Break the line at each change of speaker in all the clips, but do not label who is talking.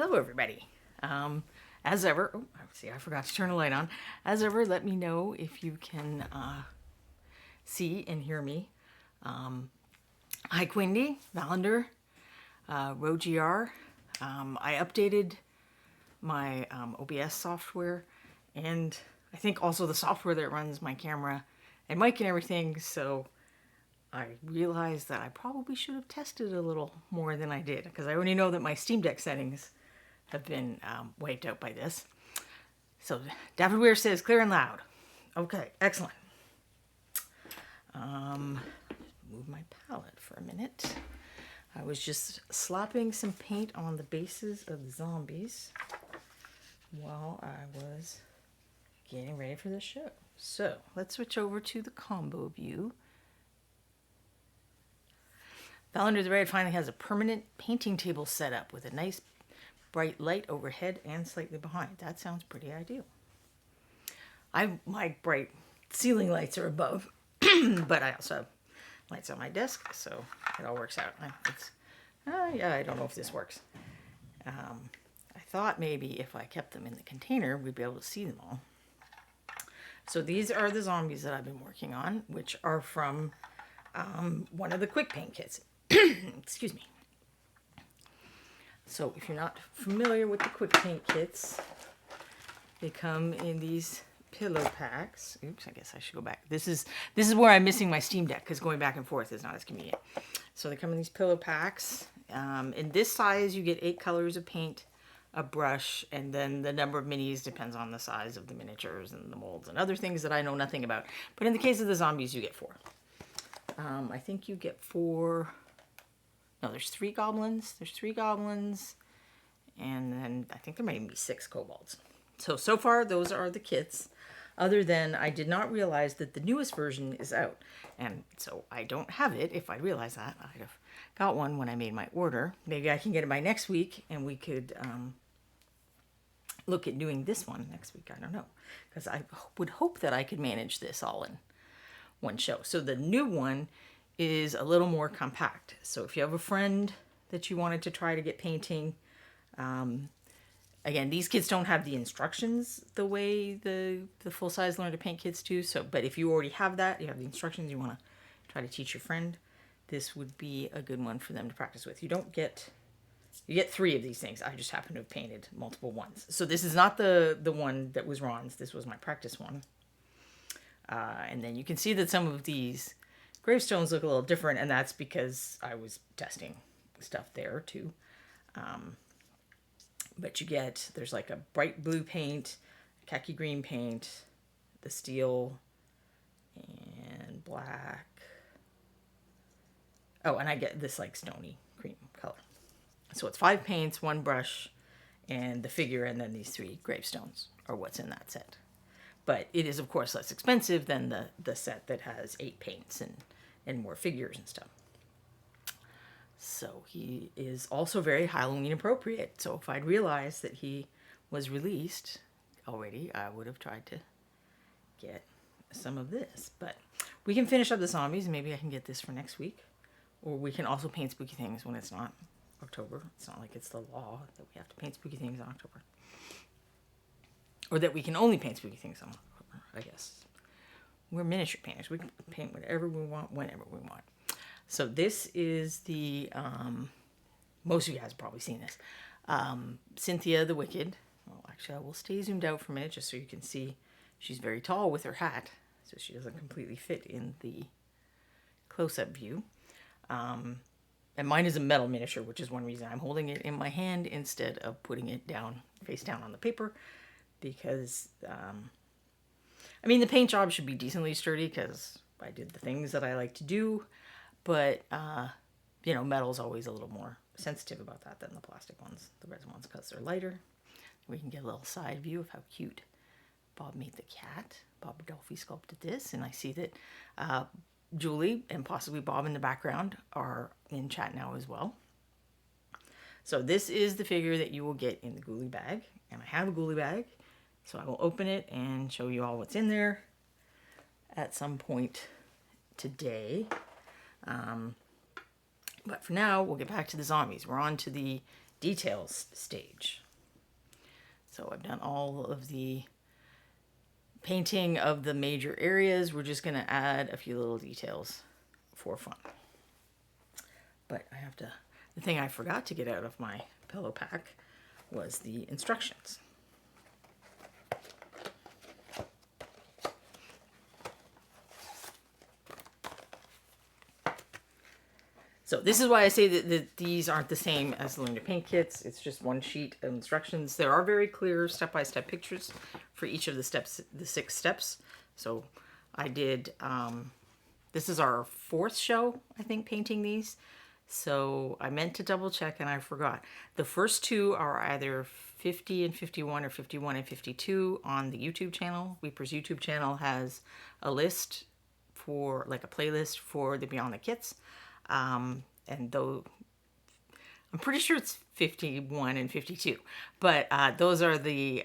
Hello, everybody. As ever, oh, see, I forgot to turn the light on. As ever, let me know if you can see and hear me. Hi, Quindy, Valander, RoGR. I updated my OBS software, and I think also the software that runs my camera and mic and everything, so I realized that I probably should have tested a little more than I did, because I already know that my Steam Deck settings have been wiped out by this. So David Weir says clear and loud. Okay, excellent. Move my palette for a minute. I was just slapping some paint on the bases of the zombies while I was getting ready for the show. So let's switch over to the combo view. Valander the Red finally has a permanent painting table set up with a nice bright light overhead and slightly behind. That sounds pretty ideal. My bright ceiling lights are above, but I also have lights on my desk, so it all works out. Yeah, I don't know if this works. I thought maybe if I kept them in the container, we'd be able to see them all. So these are the zombies that I've been working on, which are from one of the quick paint kits. Excuse me. So if you're not familiar with the quick paint kits, they come in these pillow packs. Oops, I guess I should go back. This is where I'm missing my Steam Deck, because going back and forth is not as convenient. So they come in these pillow packs. In this size, you get 8 colors of paint, a brush, and then the number of minis depends on the size of the miniatures and the molds and other things that I know nothing about. But in the case of the zombies, you get 4. I think you get 4... No, there's 3 goblins. There's 3 goblins. And then I think there may be 6 kobolds. So far, those are the kits. Other than I did not realize that the newest version is out. And so I don't have it. If I realized that, I'd have got one when I made my order. Maybe I can get it by next week, and we could look at doing this one next week. I don't know. Because I would hope that I could manage this all in one show. So the new one is a little more compact. So if you have a friend that you wanted to try to get painting, again, these kits don't have the instructions the way the full-size Learn to Paint kits do. So, but if you already have that, you have the instructions, you want to try to teach your friend, this would be a good one for them to practice with. You get 3 of these things. I just happen to have painted multiple ones. So this is not the one that was Ron's. This was my practice one. And then you can see that some of these gravestones look a little different, and that's because I was testing stuff there too. But there's like a bright blue paint, khaki green paint, the steel, and black. Oh, and I get this like stony cream color. So it's 5 paints, 1 brush, and the figure, and then these 3 gravestones are what's in that set. But it is, of course, less expensive than the set that has 8 paints and more figures and stuff. So he is also very Halloween appropriate. So if I'd realized that he was released already, I would have tried to get some of this. But we can finish up the zombies. Maybe I can get this for next week. Or we can also paint spooky things when it's not October. It's not like it's the law that we have to paint spooky things in October. Or that we can only paint spooky things in October, I guess. We're miniature painters. We can paint whatever we want, whenever we want. So this is the, most of you guys have probably seen this, Cynthia the Wicked. Well, actually, I will stay zoomed out for a minute just so you can see she's very tall with her hat, so she doesn't completely fit in the close-up view. And mine is a metal miniature, which is one reason I'm holding it in my hand instead of putting it down, face down on the paper, because, I mean, the paint job should be decently sturdy because I did the things that I like to do. But, you know, metal's always a little more sensitive about that than the plastic ones, the resin ones, because they're lighter. We can get a little side view of how cute Bob made the cat. Bob Dolphy sculpted this, and I see that Julie and possibly Bob in the background are in chat now as well. So this is the figure that you will get in the Goalie Bag, and I have a Goalie Bag, so I will open it and show you all what's in there at some point today. But for now, we'll get back to the zombies. We're on to the details stage. So I've done all of the painting of the major areas. We're just going to add a few little details for fun. But the thing I forgot to get out of my pillow pack was the instructions. So this is why I say that these aren't the same as the Learn to Paint kits. It's just one sheet of instructions. There are very clear step-by-step pictures for each of the steps, the 6 steps. So I did, this is our 4th show, I think, painting these. So I meant to double check and I forgot. The first 2 are either 50 and 51 or 51 and 52 on the YouTube channel. Reaper's YouTube channel has a list for, like a playlist for the Beyond the Kits. And though I'm pretty sure it's 51 and 52, but those are the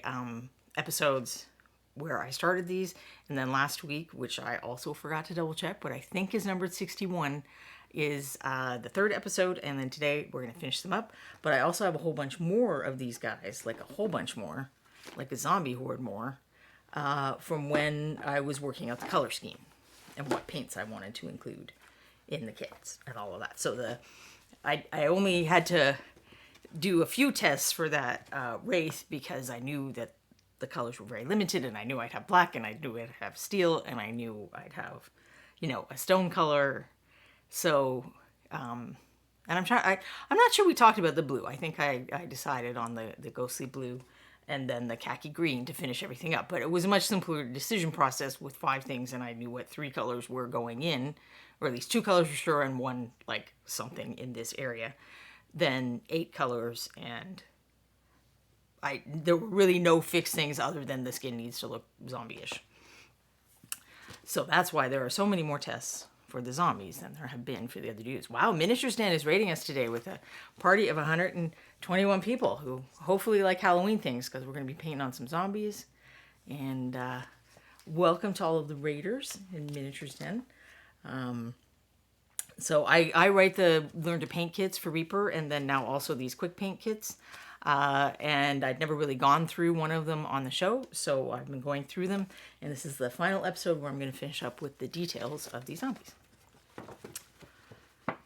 episodes where I started these. And then last week, which I also forgot to double check, but I think is numbered 61, is the 3rd episode. And then today we're going to finish them up. But I also have a whole bunch more of these guys, like a whole bunch more, like a zombie horde more, from when I was working out the color scheme and what paints I wanted to include in the kits and all of that. So I only had to do a few tests for that wraith because I knew that the colors were very limited, and I knew I'd have black, and I knew I'd have steel, and I knew I'd have, you know, a stone color. So and I'm not sure we talked about the blue. I think I decided on the ghostly blue and then the khaki green to finish everything up, but it was a much simpler decision process with 5 things, and I knew what 3 colors were going in, or at least 2 colors for sure, and 1 like something in this area, than 8 colors. And there were really no fixed things other than the skin needs to look zombie-ish. So that's why there are so many more tests for the zombies than there have been for the other dudes. Wow, Miniatures Den is rating us today with a party of 121 people who hopefully like Halloween things, because we're going to be painting on some zombies. And welcome to all of the raiders in Miniatures Den. So I write the Learn to Paint kits for Reaper, and then now also these quick paint kits. And I'd never really gone through one of them on the show, so I've been going through them. And this is the final episode where I'm going to finish up with the details of these zombies.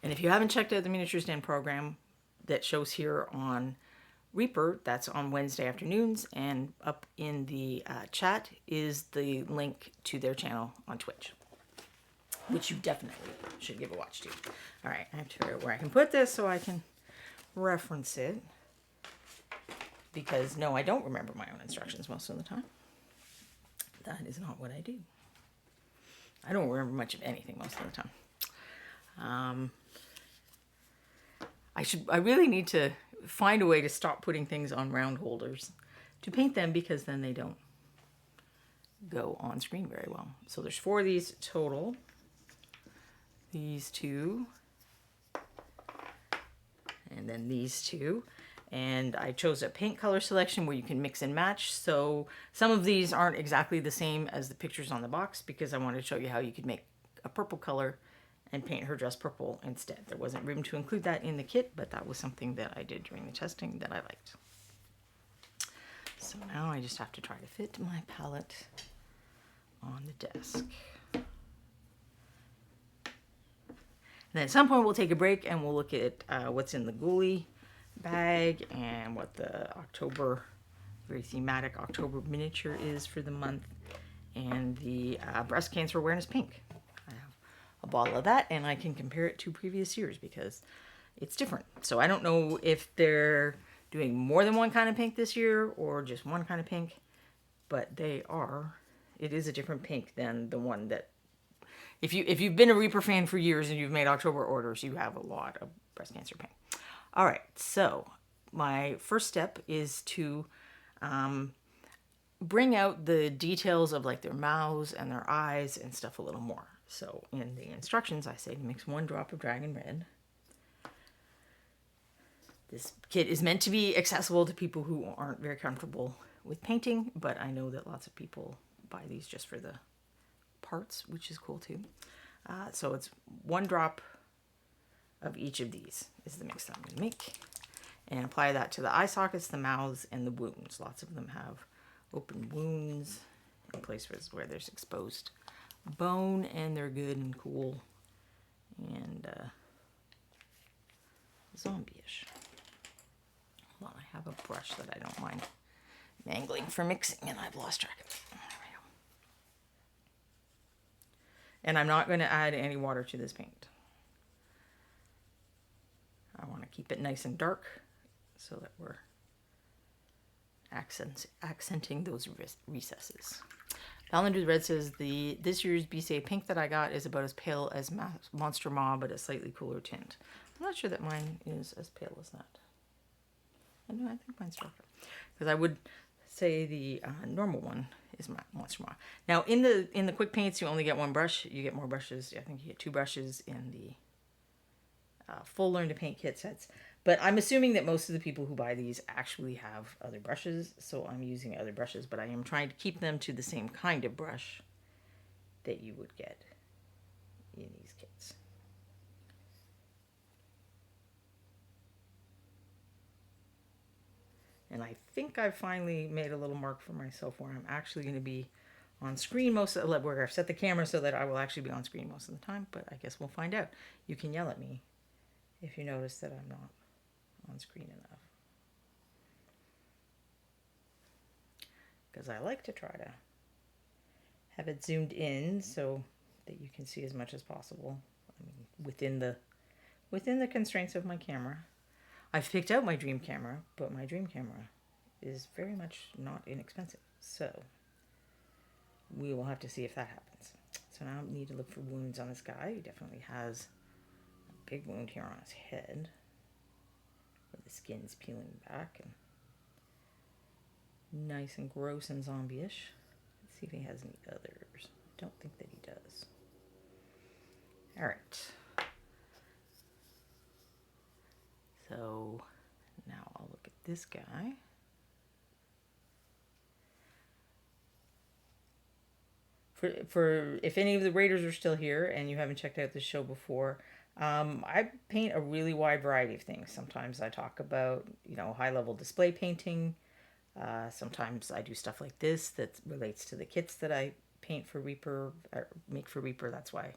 And if you haven't checked out the Miniatures Den program that shows here on Reaper, that's on Wednesday afternoons, and up in the chat is the link to their channel on Twitch, which you definitely should give a watch to. All right, I have to figure out where I can put this so I can reference it. Because, no, I don't remember my own instructions most of the time. That is not what I do. I don't remember much of anything most of the time. I really need to find a way to stop putting things on round holders to paint them, because then they don't go on screen very well. So there's 4 of these total. These 2. And then these 2. And I chose a paint color selection where you can mix and match. So some of these aren't exactly the same as the pictures on the box, because I wanted to show you how you could make a purple color and paint her dress purple instead. There wasn't room to include that in the kit, but that was something that I did during the testing that I liked. So now I just have to try to fit my palette on the desk. And then at some point we'll take a break and we'll look at what's in the Goalie Bag and what the October, very thematic October miniature is for the month, and the breast cancer awareness pink. I have a bottle of that, and I can compare it to previous years because it's different. So I don't know if they're doing more than one kind of pink this year or just one kind of pink, but they are. It is a different pink than the one that, if you've been a Reaper fan for years and you've made October orders, you have a lot of breast cancer pink. All right, so my first step is to bring out the details of like their mouths and their eyes and stuff a little more. So in the instructions, I say to mix 1 drop of Dragon Red. This kit is meant to be accessible to people who aren't very comfortable with painting, but I know that lots of people buy these just for the parts, which is cool too. So it's 1 drop of each of these is the mix that I'm going to make. and apply that to the eye sockets, the mouths, and the wounds. Lots of them have open wounds in places where there's exposed bone, and they're good and cool and zombie-ish. Hold on, I have a brush that I don't mind mangling for mixing, and I've lost track of it. There we go. And I'm not going to add any water to this paint. I want to keep it nice and dark so that we're accenting those recesses. Ballander's Red says this year's BCA pink that I got is about as pale as Monster Maw, but a slightly cooler tint. I'm not sure that mine is as pale as that. I know, I think mine's darker. Because I would say the normal one is Monster Maw. Now in the quick paints, you only get one brush. You get more brushes. I think you get 2 brushes in the full Learn to Paint kit sets. But I'm assuming that most of the people who buy these actually have other brushes, so I'm using other brushes, but I am trying to keep them to the same kind of brush that you would get in these kits. And I think I've finally made a little mark for myself where I'm actually going to be on screen most of the time, where I've set the camera so that I will actually be on screen most of the time, but I guess we'll find out. You can yell at me if you notice that I'm not on screen enough. Because I like to try to have it zoomed in so that you can see as much as possible. I mean, within the constraints of my camera. I've picked out my dream camera, but my dream camera is very much not inexpensive. So we will have to see if that happens. So now I need to look for wounds on this guy. He definitely has a big wound here on his head, where the skin's peeling back and nice and gross and zombie-ish. Let's see if he has any others. I don't think that he does. All right. So now I'll look at this guy. For if any of the Raiders are still here and you haven't checked out this show before, I paint a really wide variety of things. Sometimes I talk about, high-level display painting. Sometimes I do stuff like this that relates to the kits that I paint for Reaper, or make for Reaper. That's why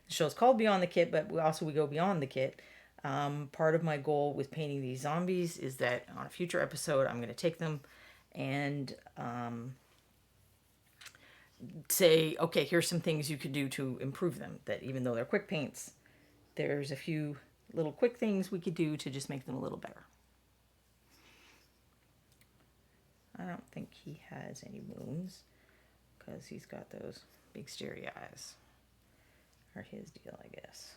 the show's called Beyond the Kit, but we go beyond the kit. Part of my goal with painting these zombies is that on a future episode, I'm going to take them and say, okay, here's some things you could do to improve them. That even though they're quick paints, there's a few little quick things we could do to just make them a little better. I don't think he has any wounds because he's got those big starry eyes. Are his deal, I guess.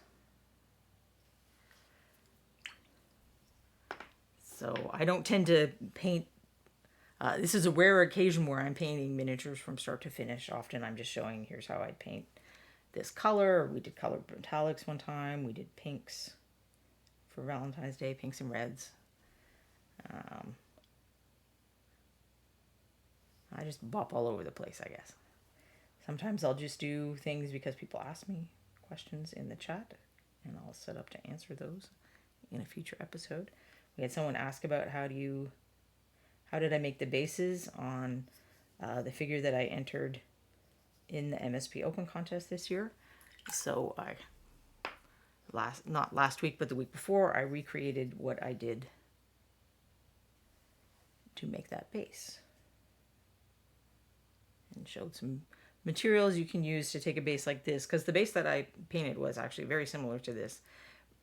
So I don't tend to paint. This is a rare occasion where I'm painting miniatures from start to finish. Often I'm just showing, here's how I'd paint this color. We did colored metallics one time. We did pinks for Valentine's Day, pinks and reds. I just bop all over the place, I guess. Sometimes I'll just do things because people ask me questions in the chat, and I'll set up to answer those in a future episode. We had someone ask about how did I make the bases on the figure that I entered in the MSP Open contest this year. So not last week, but the week before, I recreated what I did to make that base. And showed some materials you can use to take a base like this, because the base that I painted was actually very similar to this.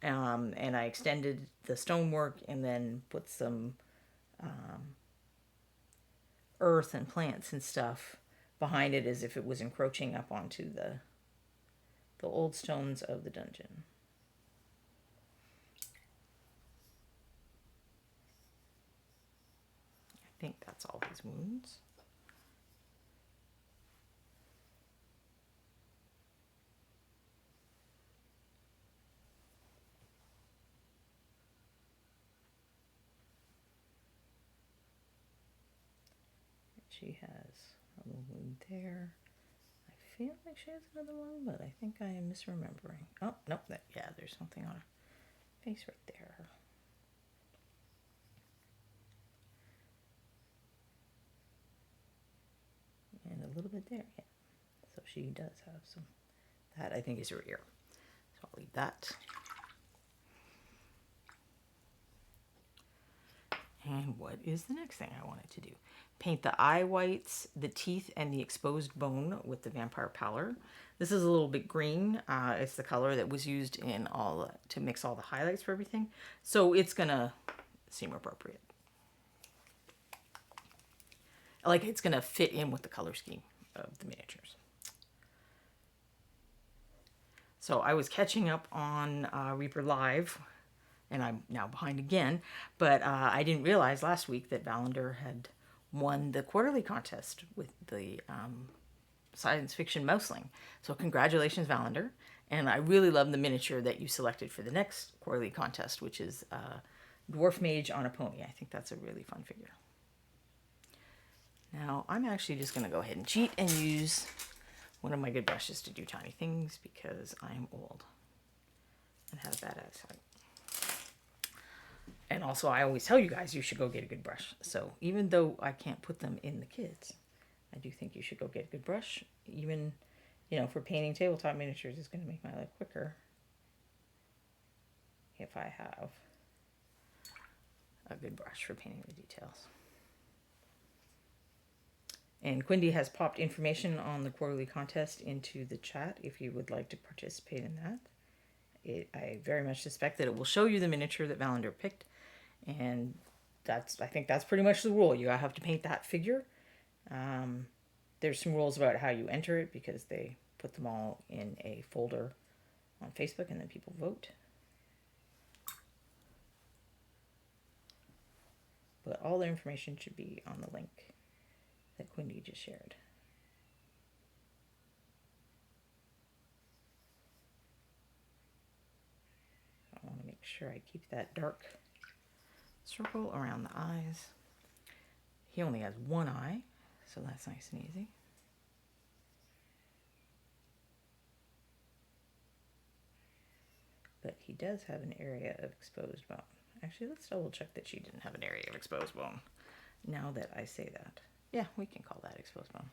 And I extended the stonework and then put some earth and plants and stuff behind it as if it was encroaching up onto the old stones of the dungeon. I think that's all his wounds. She has a little wound there. I feel like she has another one, but I think I am misremembering. Oh, nope. There's something on her face right there. And a little bit there, yeah. So she does have some. That, I think, is her ear. So I'll leave that. And what is the next thing I wanted to do? Paint the eye whites, the teeth, and the exposed bone with the Vampire Pallor. This is a little bit green. It's the color that was used in all to mix all the highlights for everything. So it's gonna seem appropriate. Like it's gonna fit in with the color scheme of the miniatures. So I was catching up on Reaper Live, and I'm now behind again, but I didn't realize last week that Valander had won the quarterly contest with the science fiction mouseling. So congratulations, Valander. And I really love the miniature that you selected for the next quarterly contest, which is Dwarf Mage on a pony. I think that's a really fun figure. Now, I'm actually just going to go ahead and cheat and use one of my good brushes to do tiny things because I'm old and have bad eyesight. And also, I always tell you guys you should go get a good brush. So even though I can't put them in the kids, I do think you should go get a good brush. Even, you know, for painting tabletop miniatures, it's going to make my life quicker if I have a good brush for painting the details. And Quindy has popped information on the quarterly contest into the chat if you would like to participate in that. I very much suspect that it will show you the miniature that Valander picked. And I think that's pretty much the rule. You have to paint that figure. There's some rules about how you enter it because they put them all in a folder on Facebook and then people vote. But all the information should be on the link that Quindy just shared. I want to make sure I keep that dark circle around the eyes. He only has one eye, so that's nice and easy. But he does have an area of exposed bone. Actually, let's double check that she didn't have an area of exposed bone. Now that I say that. Yeah, we can call that exposed bone.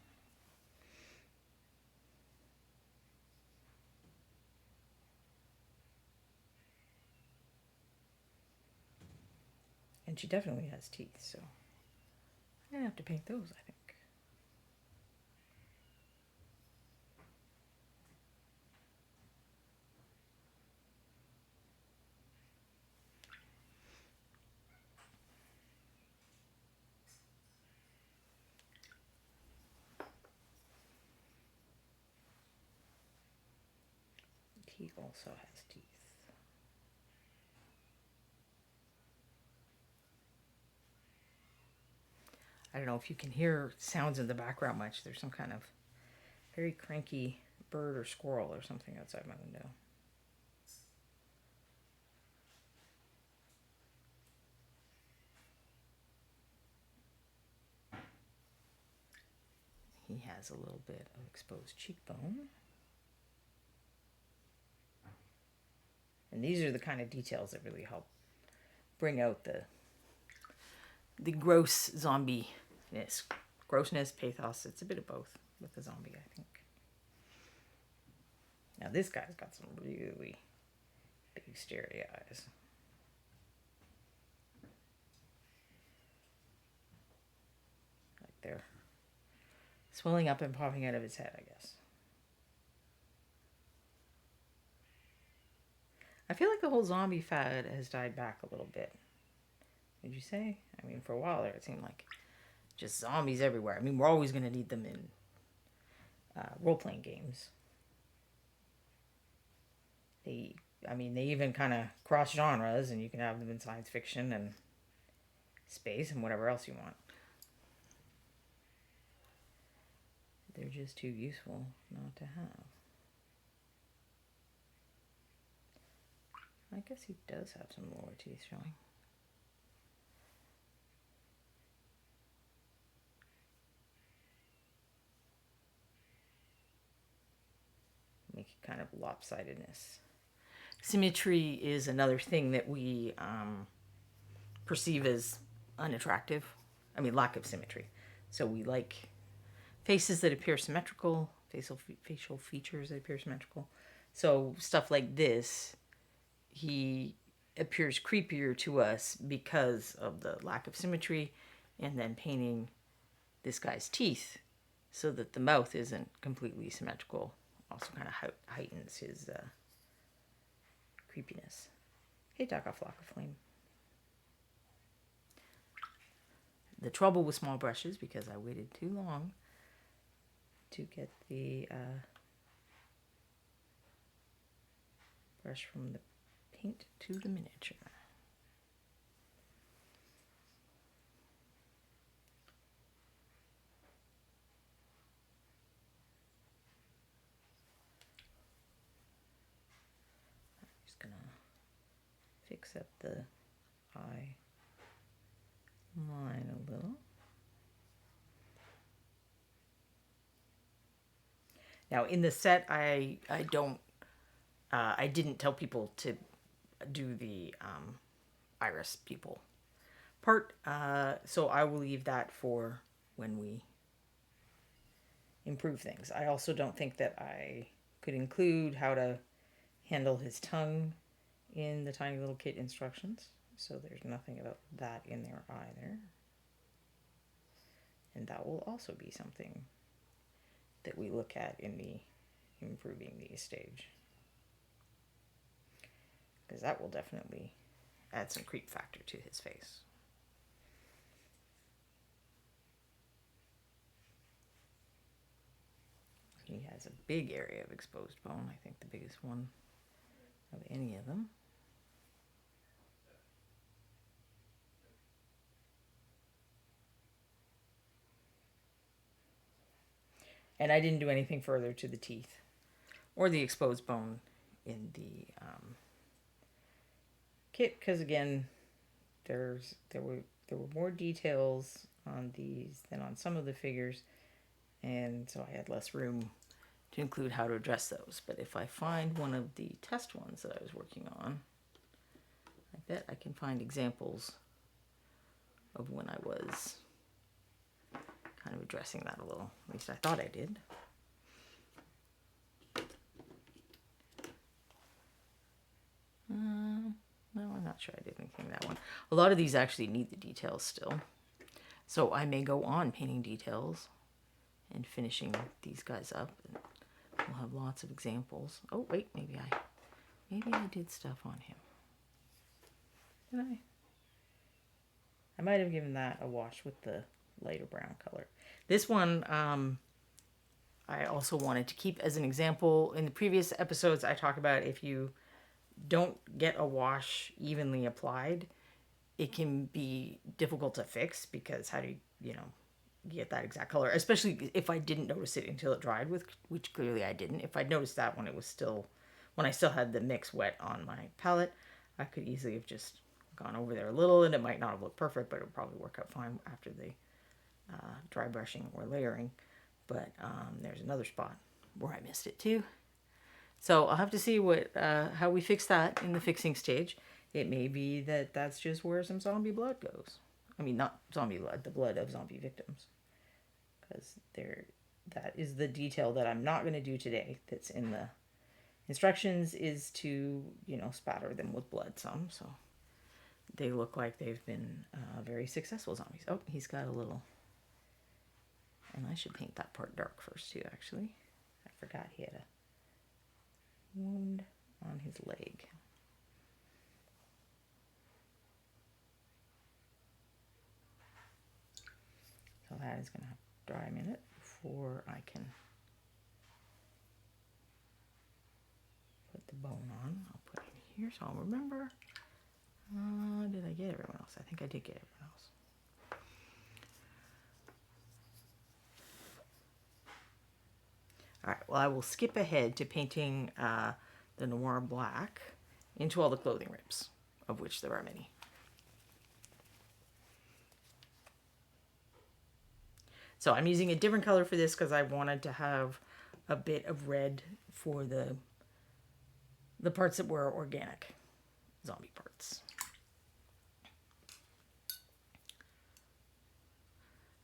And she definitely has teeth, so I'm gonna have to paint those, I think. He also has teeth. I don't know if you can hear sounds in the background much. There's some kind of very cranky bird or squirrel or something outside my window. He has a little bit of exposed cheekbone. And these are the kind of details that really help bring out the gross zombie-ness. Grossness, pathos, it's a bit of both with the zombie, I think. Now this guy's got some really big starey eyes. Like they're swelling up and popping out of his head, I guess. I feel like the whole zombie fad has died back a little bit. Would you say? I mean, for a while there, it seemed like just zombies everywhere. I mean, we're always going to need them in role-playing games. They even kind of cross genres, and you can have them in science fiction and space and whatever else you want. They're just too useful not to have. I guess he does have some lower teeth showing. Make it kind of lopsidedness. Symmetry is another thing that we perceive as unattractive. I mean, lack of symmetry. So we like faces that appear symmetrical, facial features that appear symmetrical. So stuff like this, he appears creepier to us because of the lack of symmetry, and then painting this guy's teeth so that the mouth isn't completely symmetrical also kind of heightens his creepiness. Hey, Doc, off Flock of Flame. The trouble with small brushes, because I waited too long to get the brush from the paint to the miniature. I'm just gonna fix up the eye line a little. Now in the set, I didn't tell people to do the iris people part, so I will leave that for when we improve things. I also don't think that I could include how to handle his tongue in the tiny little kit instructions, so there's nothing about that in there either. And that will also be something that we look at in the improving these stage, because that will definitely add some creep factor to his face. He has a big area of exposed bone, I think the biggest one of any of them. And I didn't do anything further to the teeth or the exposed bone in the kit, because again, there were more details on these than on some of the figures, and so I had less room to include how to address those. But if I find one of the test ones that I was working on, I bet I can find examples of when I was kind of addressing that a little. At least I thought I did. No, I'm not sure I did anything that one. A lot of these actually need the details still, so I may go on painting details and finishing these guys up, and we'll have lots of examples. Oh wait, maybe I did stuff on him. Did I? I might have given that a wash with the lighter brown color. This one, I also wanted to keep as an example. In the previous episodes, I talk about if you don't get a wash evenly applied, it can be difficult to fix, because how do you get that exact color, especially if I didn't notice it until it dried, which clearly I didn't. If I'd noticed that when I still had the mix wet on my palette, I could easily have just gone over there a little, and it might not have looked perfect, but it would probably work out fine after the dry brushing or layering. But there's another spot where I missed it too. So I'll have to see how we fix that in the fixing stage. It may be that that's just where some zombie blood goes. I mean, not zombie blood, the blood of zombie victims. Because that is the detail that I'm not going to do today. That's in the instructions, is to, spatter them with blood some. So they look like they've been very successful zombies. Oh, he's got a little... And I should paint that part dark first too, actually. I forgot he had a wound on his leg. So that is going to have to dry a minute before I can put the bone on. I'll put it here so I'll remember. Did I get everyone else? I think I did get everyone else. Alright, well I will skip ahead to painting the Noir Black into all the clothing ribs, of which there are many. So I'm using a different color for this because I wanted to have a bit of red for the parts that were organic zombie parts.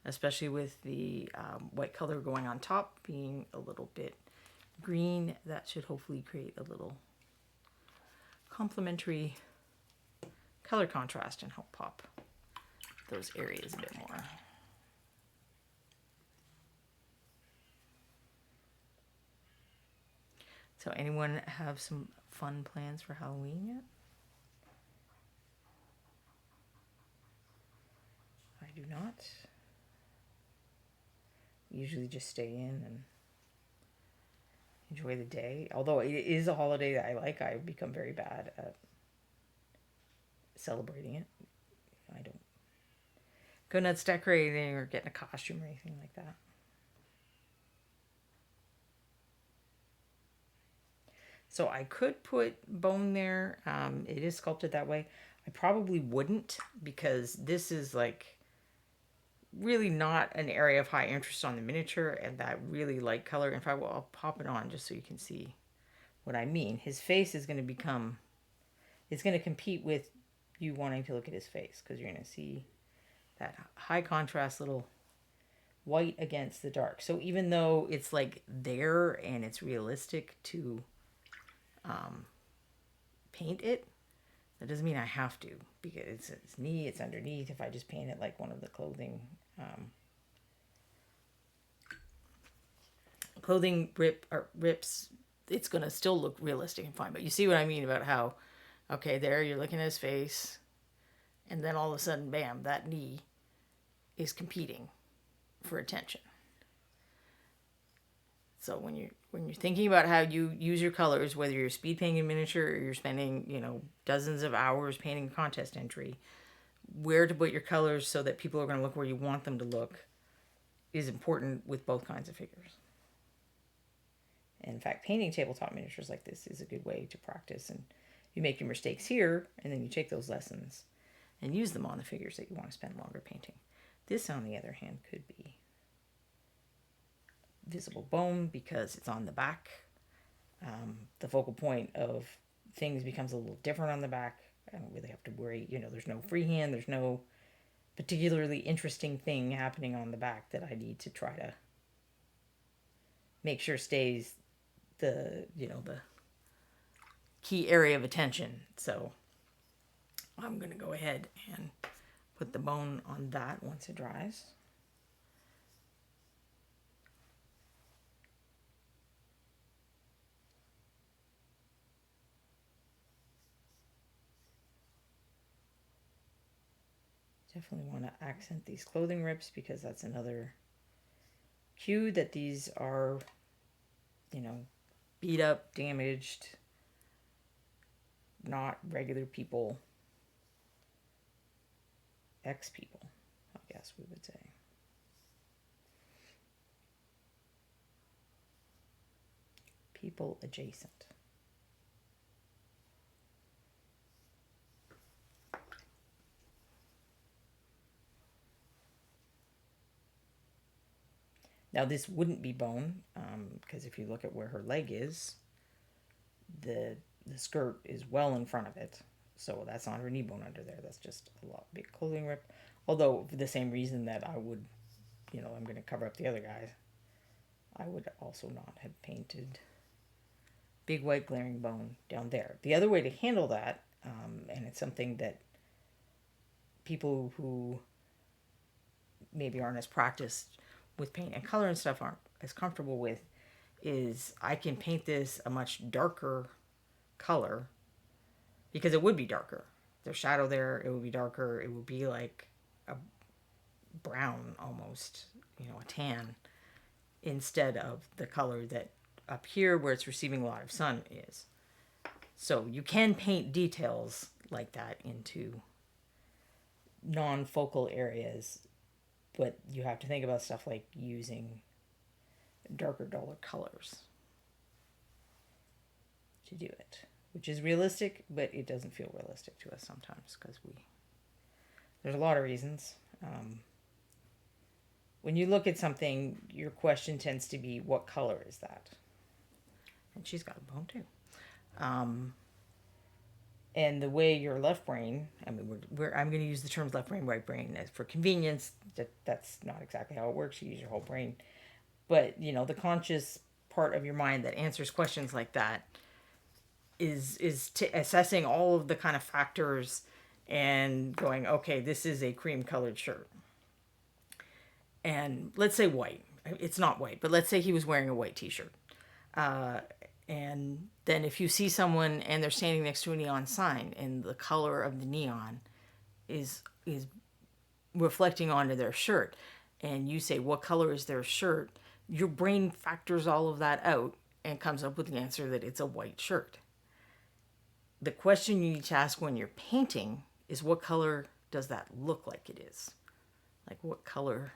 especially with the white color going on top being a little bit green. That should hopefully create a little complementary color contrast and help pop those areas a bit more. So anyone have some fun plans for Halloween yet? I do not. Usually just stay in and enjoy the day. Although it is a holiday that I like, I've become very bad at celebrating it. I don't go nuts decorating or getting a costume or anything like that. So I could put bone there. It is sculpted that way. I probably wouldn't, because this is like really not an area of high interest on the miniature, and that really light color. In fact, I'll pop it on just so you can see what I mean. His face is going to become, it's going to compete with you wanting to look at his face, because you're going to see that high contrast little white against the dark. So even though it's like there and it's realistic to paint it, that doesn't mean I have to, because it's neat, it's underneath. If I just paint it like one of the clothing rips, it's gonna still look realistic and fine. But you see what I mean about how, okay, there you're looking at his face, and then all of a sudden, bam, that knee is competing for attention. So when you're thinking about how you use your colors, whether you're speed painting miniature or you're spending, dozens of hours painting a contest entry, where to put your colors so that people are going to look where you want them to look is important with both kinds of figures. And in fact, painting tabletop miniatures like this is a good way to practice, and you make your mistakes here, and then you take those lessons and use them on the figures that you want to spend longer painting. This, on the other hand, could be visible bone because it's on the back. The focal point of things becomes a little different on the back. I don't really have to worry, there's no freehand, there's no particularly interesting thing happening on the back that I need to try to make sure stays the key area of attention. So I'm going to go ahead and put the bone on that once it dries. Definitely want to accent these clothing rips, because that's another cue that these are, beat up, damaged, not regular people, ex-people, I guess we would say. People adjacent. Now this wouldn't be bone, because if you look at where her leg is, the skirt is well in front of it. So that's not her knee bone under there. That's just a big clothing rip. Although for the same reason that I would, I'm going to cover up the other guys, I would also not have painted big white glaring bone down there. The other way to handle that, and it's something that people who maybe aren't as practiced with paint and color and stuff aren't as comfortable with, is I can paint this a much darker color, because it would be darker. There's shadow there, it would be darker, it would be like a brown almost, a tan, instead of the color that up here where it's receiving a lot of sun is. So you can paint details like that into non-focal areas, but you have to think about stuff like using darker, duller colors to do it, which is realistic, but it doesn't feel realistic to us sometimes, because there's a lot of reasons. When you look at something, your question tends to be, what color is that? And she's got a bone too. And the way your left brain, I mean, I'm going to use the terms left brain, right brain as for convenience. That's not exactly how it works. You use your whole brain. But, you know, the conscious part of your mind that answers questions like that is assessing all of the kind of factors and going, okay, this is a cream colored shirt. And let's say white. It's not white, but let's say he was wearing a white t-shirt. And then if you see someone and they're standing next to a neon sign and the color of the neon is reflecting onto their shirt, and you say, what color is their shirt? Your brain factors all of that out and comes up with the answer that it's a white shirt. The question you need to ask when you're painting is, what color does that look like it is? Like, what color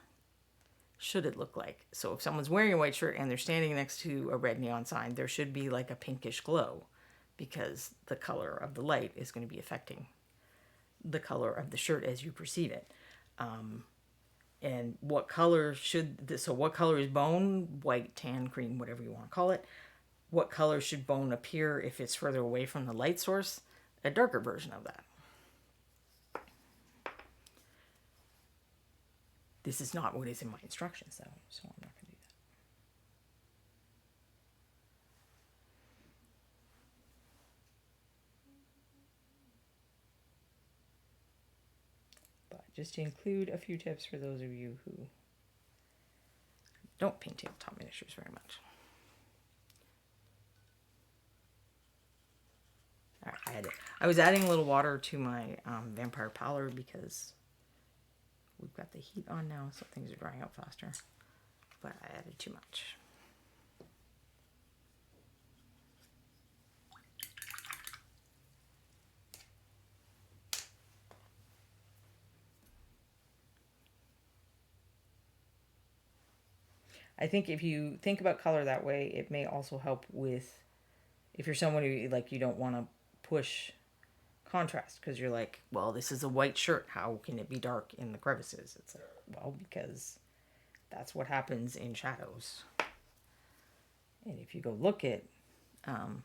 should it look like? So if someone's wearing a white shirt and they're standing next to a red neon sign, there should be like a pinkish glow, because the color of the light is going to be affecting the color of the shirt as you perceive it. And what color what color is bone? White, tan, cream, whatever you want to call it. What color should bone appear if it's further away from the light source? A darker version of that. This is not what is in my instructions, though, so I'm not going to do that. But just to include a few tips for those of you who don't paint tabletop miniatures very much. All right, I was adding a little water to my vampire pallor because we've got the heat on now, so things are drying out faster. But I added too much. I think if you think about color that way, it may also help with, if you're someone who, like, you don't want to push contrast because you're like, well, this is a white shirt. How can it be dark in the crevices? It's like, well, because that's what happens in shadows. And if you go look at some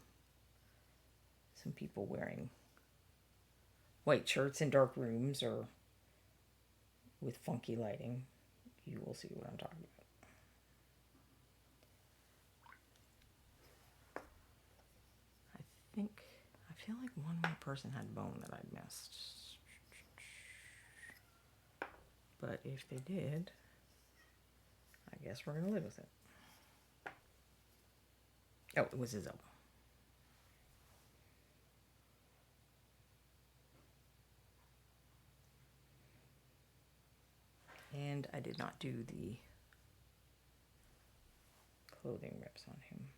people wearing white shirts in dark rooms or with funky lighting, you will see what I'm talking about. I feel like one more person had bone that I'd missed. But if they did, I guess we're going to live with it. Oh, it was his elbow. And I did not do the clothing rips on him.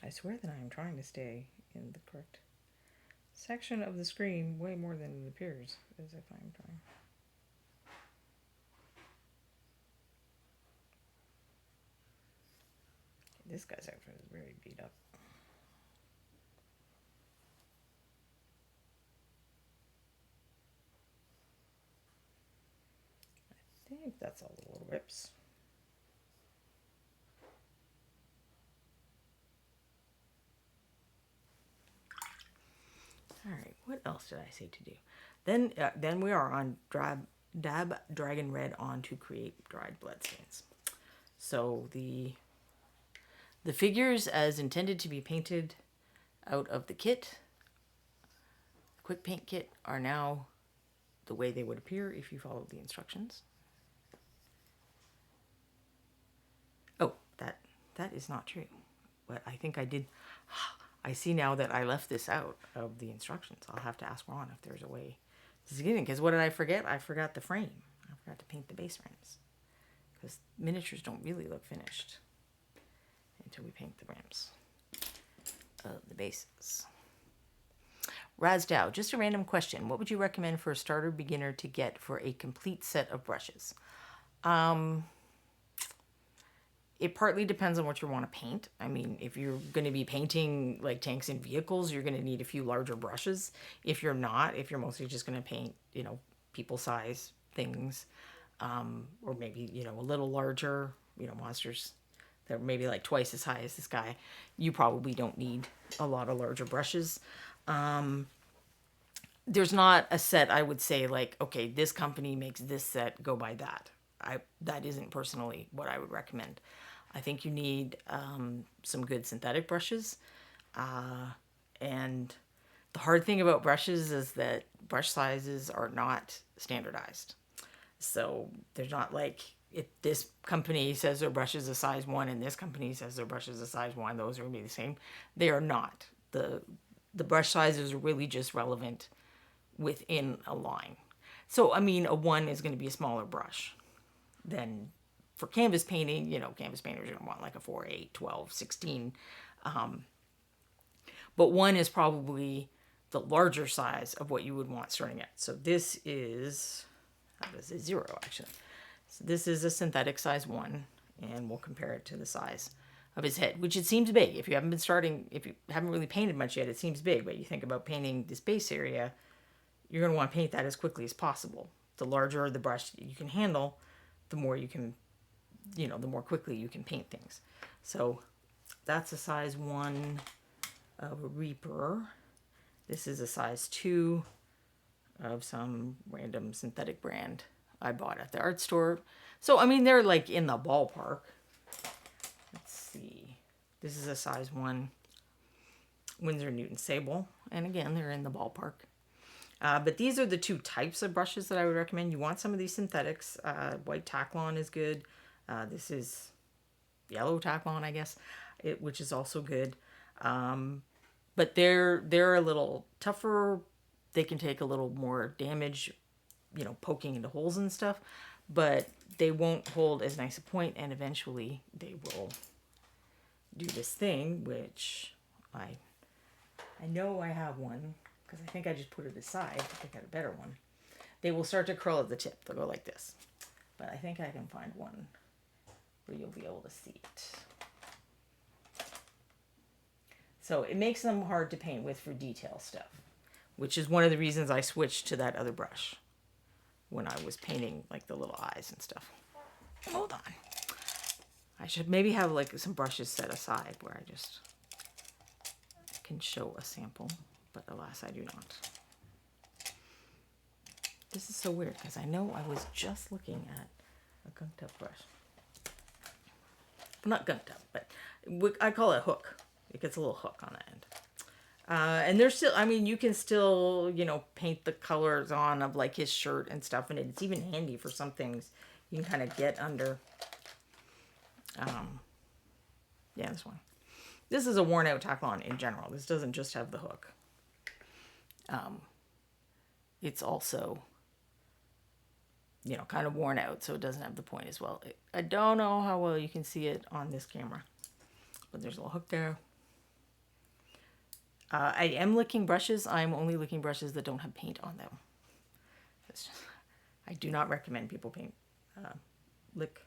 I swear that I am trying to stay in the correct section of the screen way more than it appears as if I'm trying. This guy's outfit is very beat up. I think that's all the little rips. All right, what else did I say to do? Then we are on dab dragon red on to create dried bloodstains. So the figures as intended to be painted out of the kit, the quick paint kit, are now the way they would appear if you followed the instructions. Oh, that is not true. But I think I did. I see now that I left this out of the instructions. I'll have to ask Ron if there's a way to get in. Because what did I forget? I forgot the frame. I forgot to paint the base frames. Because miniatures don't really look finished until we paint the rims of the bases. Razdow, just a random question. What would you recommend for a starter beginner to get for a complete set of brushes? It partly depends on what you want to paint. I mean, if you're going to be painting like tanks and vehicles, you're going to need a few larger brushes. If you're not, if you're mostly just going to paint, people size things, or maybe, a little larger, monsters that are maybe like twice as high as this guy, you probably don't need a lot of larger brushes. There's not a set I would say like, okay, this company makes this set, go buy that. That isn't personally what I would recommend. I think you need some good synthetic brushes. And the hard thing about brushes is that brush sizes are not standardized. So there's not like, if this company says their brush is a size 1 and this company says their brush is a size 1, those are going to be the same. They are not. The brush sizes are really just relevant within a line. So, I mean, a 1 is going to be a smaller brush than for canvas painting. Canvas painters are going to want like a 4, 8, 12, 16. But 1 is probably the larger size of what you would want starting at. So this is, that is a 0 actually. So this is a synthetic size 1, and we'll compare it to the size of his head, which it seems big. If you haven't really painted much yet, it seems big, but you think about painting this base area, you're going to want to paint that as quickly as possible. The larger the brush you can handle, the more you can, the more quickly you can paint things. So that's a size 1 of a Reaper. This is a size 2 of some random synthetic brand I bought at the art store. So, I mean, they're like in the ballpark. Let's see. This is a size 1 Winsor Newton Sable. And again, they're in the ballpark. But these are the 2 types of brushes that I would recommend. You want some of these synthetics. White Taklon is good. This is yellow Taklon, I guess, which is also good. But they're a little tougher. They can take a little more damage, poking into holes and stuff. But they won't hold as nice a point, and eventually they will do this thing, which I know I have one, because I think I just put it aside. I think I got a better one. They will start to curl at the tip. They'll go like this. But I think I can find one where you'll be able to see it. So it makes them hard to paint with for detail stuff, which is one of the reasons I switched to that other brush when I was painting like the little eyes and stuff. Hold on. I should maybe have like some brushes set aside where I just can show a sample, but alas, I do not. This is so weird because I know I was just looking at a gunked up brush. Not gunked up, but I call it a hook. It gets a little hook on the end. And there's still, I mean, you can still, paint the colors on of like his shirt and stuff. And it's even handy for some things you can kind of get under. Yeah, this one. This is a worn out Taklon in general. This doesn't just have the hook. It's also, kind of worn out, so it doesn't have the point as well. I don't know how well you can see it on this camera, but there's a little hook there. I am licking brushes. I'm only licking brushes that don't have paint on them. I do not recommend people lick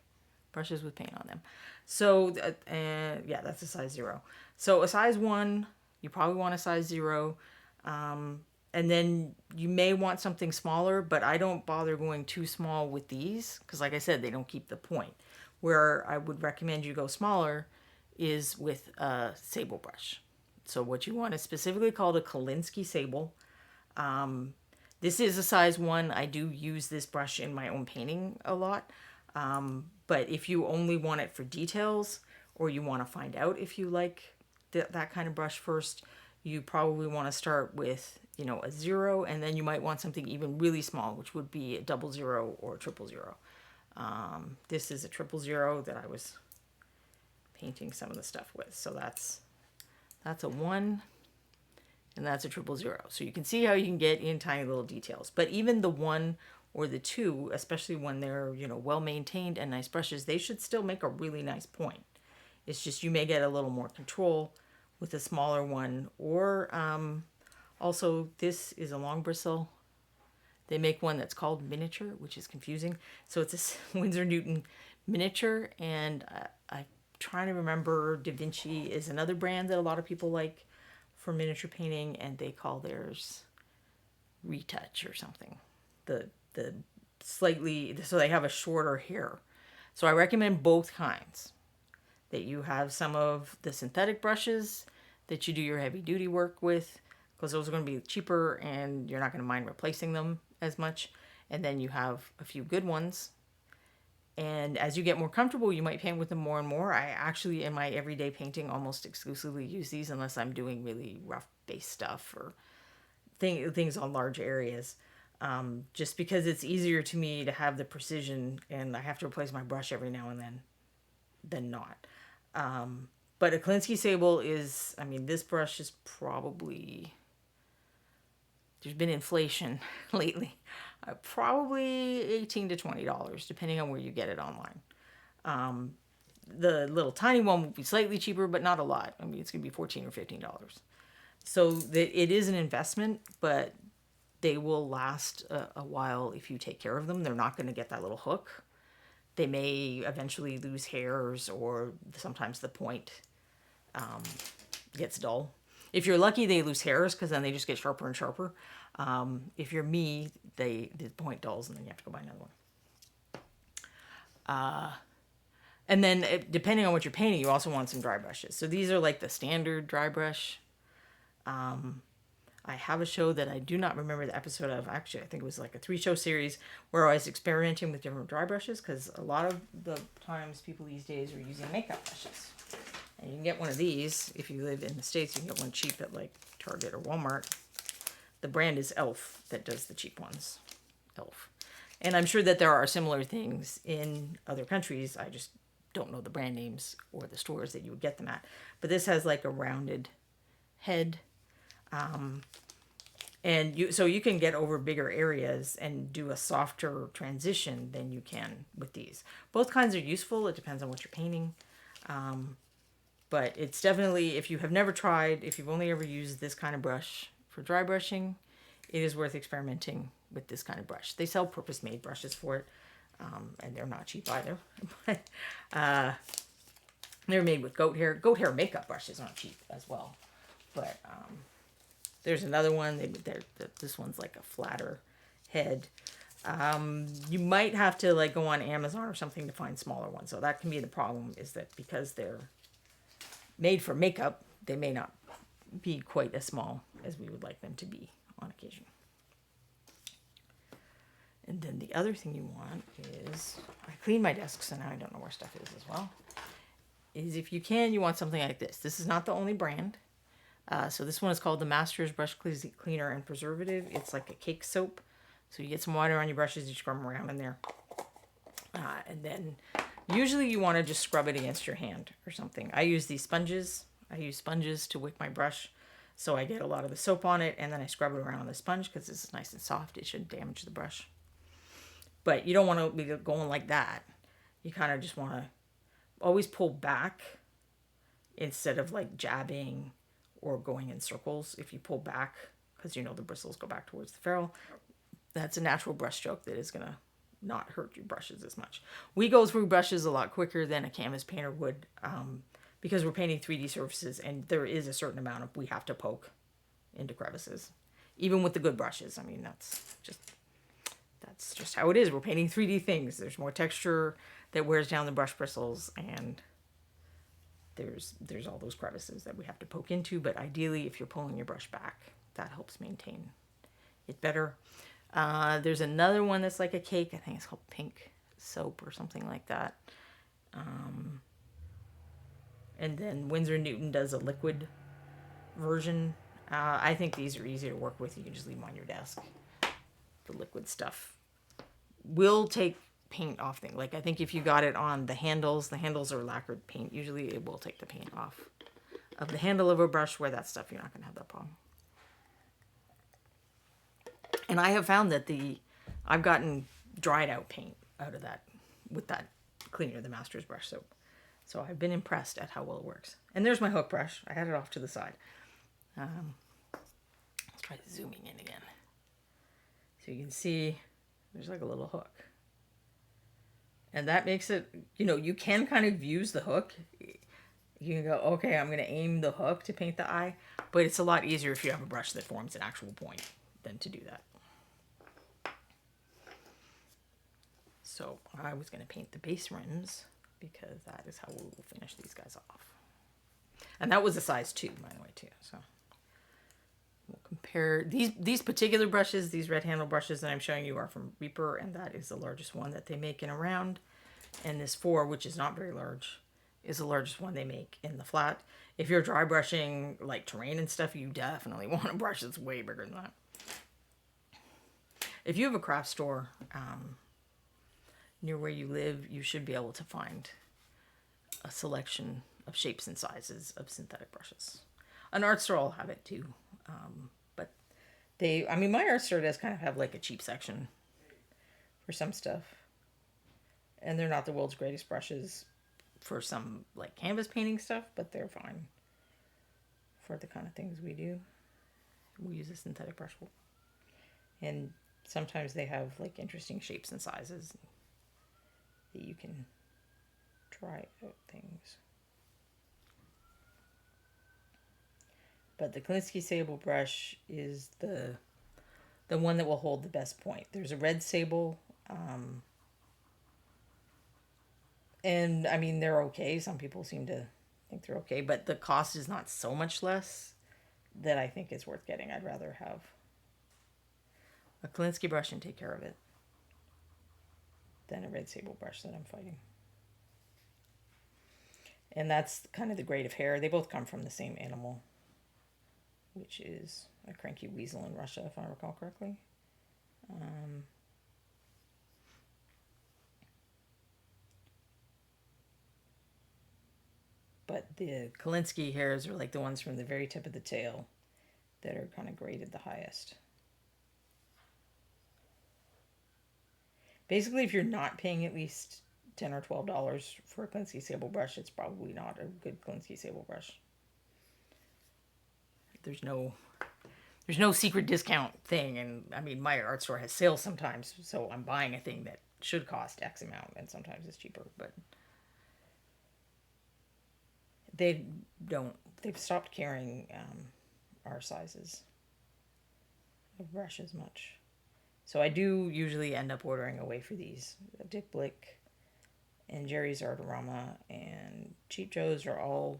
brushes with paint on them. So, yeah, that's a size 0. So a size 1, you probably want a size 0. And then you may want something smaller, but I don't bother going too small with these because, like I said, they don't keep the point. Where I would recommend you go smaller is with a sable brush. So what you want is specifically called a Kolinsky Sable. This is a size 1. I do use this brush in my own painting a lot. But if you only want it for details, or you want to find out if you like that kind of brush first, you probably want to start with, a 0, and then you might want something even really small, which would be a 00 or a 000. This is a 000 that I was painting some of the stuff with. So that's a 1, and that's a 000. So you can see how you can get in tiny little details. But even the 1 or the 2, especially when they're, well maintained and nice brushes, they should still make a really nice point. It's just you may get a little more control with a smaller one, or Also, this is a long bristle. They make one that's called miniature, which is confusing. So it's a Winsor Newton miniature, and I'm trying to remember, Da Vinci is another brand that a lot of people like for miniature painting, and they call theirs Retouch or something. The slightly, so they have a shorter hair. So I recommend both kinds. That you have some of the synthetic brushes that you do your heavy duty work with, because those are going to be cheaper and you're not going to mind replacing them as much. And then you have a few good ones. And as you get more comfortable, you might paint with them more and more. I actually, in my everyday painting, almost exclusively use these unless I'm doing really rough base stuff or things on large areas. Just because it's easier to me to have the precision, and I have to replace my brush every now and then than not. But a Kolinsky Sable is, I mean, this brush is probably, there's been inflation lately. Probably $18 to $20, depending on where you get it online. The little tiny one will be slightly cheaper, but not a lot. I mean, it's going to be $14 or $15. So it is an investment, but they will last a while if you take care of them. They're not going to get that little hook. They may eventually lose hairs, or sometimes the point gets dull. If you're lucky, they lose hairs because then they just get sharper and sharper. If you're me, the point dulls and then you have to go buy another one. And then depending on what you're painting, you also want some dry brushes. So these are like the standard dry brush. I have a show that I do not remember the episode of. Actually, I think it was like a 3-show series where I was experimenting with different dry brushes, because a lot of the times people these days are using makeup brushes. And you can get one of these if you live in the States. You can get one cheap at like Target or Walmart. The brand is Elf that does the cheap ones. Elf. And I'm sure that there are similar things in other countries. I just don't know the brand names or the stores that you would get them at. But this has like a rounded head. And so you can get over bigger areas and do a softer transition than you can with these. Both kinds are useful. It depends on what you're painting. But it's definitely, if you have never tried, if you've only ever used this kind of brush for dry brushing, it is worth experimenting with this kind of brush. They sell purpose-made brushes for it, and they're not cheap either. But they're made with goat hair. Goat hair makeup brushes aren't cheap as well. But there's another one. This one's like a flatter head. You might have to like go on Amazon or something to find smaller ones. So that can be the problem, is that because they're made for makeup, they may not be quite as small as we would like them to be on occasion. And then the other thing you want is, I clean my desk, so now I don't know where stuff is as well, is if you can, you want something like this. This is not the only brand. So this one is called the Master's Brush Cleaner and Preservative. It's like a cake soap. So you get some water on your brushes, you scrub them around in there. And then usually you want to just scrub it against your hand or something. I use these sponges. I use sponges to wick my brush. So I get a lot of the soap on it, and then I scrub it around on the sponge because it's nice and soft. It shouldn't damage the brush. But you don't want to be going like that. You kind of just want to always pull back instead of like jabbing or going in circles. If you pull back, because you know the bristles go back towards the ferrule, that's a natural brush stroke that is going to not hurt your brushes as much. We go through brushes a lot quicker than a canvas painter would, because we're painting 3D surfaces, and there is a certain amount of, we have to poke into crevices. Even with the good brushes. I mean, that's just how it is. We're painting 3D things. There's more texture that wears down the brush bristles, and there's all those crevices that we have to poke into. But ideally, if you're pulling your brush back, that helps maintain it better. There's another one that's like a cake. I think it's called Pink Soap or something like that. And then Winsor Newton does a liquid version. I think these are easy to work with. You can just leave them on your desk. The liquid stuff will take paint off things. Like I think if you got it on the handles are lacquered paint. Usually it will take the paint off of the handle of a brush. Where that stuff, you're not going to have that problem. And I have found that I've gotten dried out paint out of that with that cleaner, the Master's Brush Soap. So I've been impressed at how well it works. And there's my hook brush. I had it off to the side. Let's try zooming in again. So you can see there's like a little hook. And that makes it, you can kind of use the hook. You can go, okay, I'm going to aim the hook to paint the eye. But it's a lot easier if you have a brush that forms an actual point than to do that. So I was going to paint the base rims because that is how we will finish these guys off. And that was a size 2, by the way, too. So we'll compare these particular brushes. These red handle brushes that I'm showing you are from Reaper, and that is the largest one that they make in a round. And this 4, which is not very large, is the largest one they make in the flat. If you're dry brushing like terrain and stuff, you definitely want a brush that's way bigger than that. If you have a craft store near where you live, you should be able to find a selection of shapes and sizes of synthetic brushes. An art store will have it too. But my art store does kind of have like a cheap section for some stuff. And they're not the world's greatest brushes for some like canvas painting stuff, but they're fine for the kind of things we do. We use a synthetic brush. And sometimes they have like interesting shapes and sizes that you can try out things. But the Kolinsky Sable brush is the one that will hold the best point. There's a red sable, and I mean they're okay. Some people seem to think they're okay, but the cost is not so much less that I think it's worth getting. I'd rather have a Kolinsky brush and take care of it than a red sable brush that I'm fighting. And that's kind of the grade of hair. They both come from the same animal, which is a cranky weasel in Russia, if I recall correctly. But the Kolinsky hairs are like the ones from the very tip of the tail that are kind of graded the highest. Basically, if you're not paying at least $10 or $12 for a Kolinsky Sable brush, it's probably not a good Kolinsky Sable brush. There's no secret discount thing, and I mean my art store has sales sometimes, so I'm buying a thing that should cost X amount, and sometimes it's cheaper, but they've stopped carrying our sizes of brush as much. So I do usually end up ordering away for these. Dick Blick and Jerry's Artorama and Cheap Joe's are all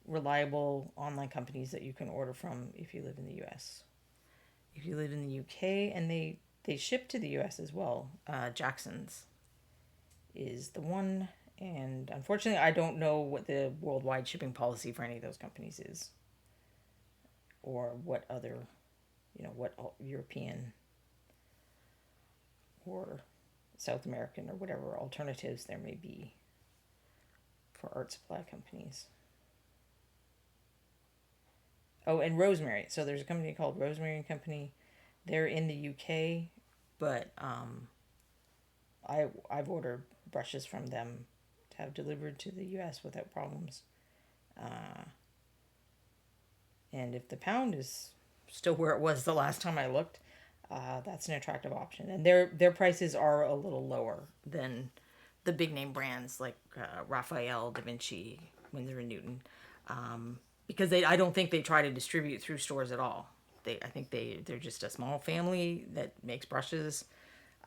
reliable online companies that you can order from if you live in the US. If you live in the UK, and they ship to the US as well, Jackson's is the one. And unfortunately, I don't know what the worldwide shipping policy for any of those companies is, or what other, what European or South American or whatever alternatives there may be for art supply companies. Oh, and Rosemary. So there's a company called Rosemary and Company. They're in the UK, but I've ordered brushes from them to have delivered to the US without problems. And if the pound is still where it was the last time I looked, that's an attractive option. And their prices are a little lower than the big name brands like Raphael, Da Vinci, Winsor & Newton. Because I don't think they try to distribute through stores at all. I think they're just a small family that makes brushes,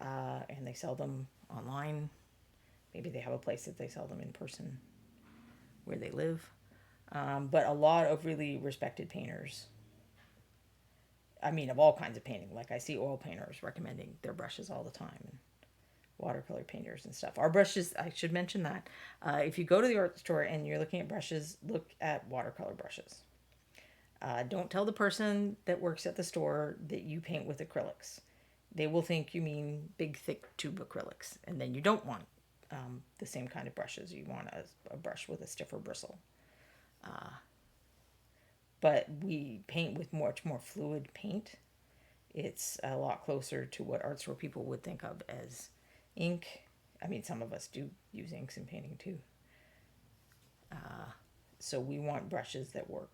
and they sell them online. Maybe they have a place that they sell them in person where they live. But a lot of really respected painters, I mean, of all kinds of painting. Like I see oil painters recommending their brushes all the time, and watercolor painters and stuff. Our brushes, I should mention that. If you go to the art store and you're looking at brushes, look at watercolor brushes. Don't tell the person that works at the store that you paint with acrylics. They will think you mean big, thick tube acrylics. And then you don't want the same kind of brushes. You want a brush with a stiffer bristle. But we paint with much more fluid paint. It's a lot closer to what art store people would think of as ink. I mean, some of us do use inks in painting too. So we want brushes that work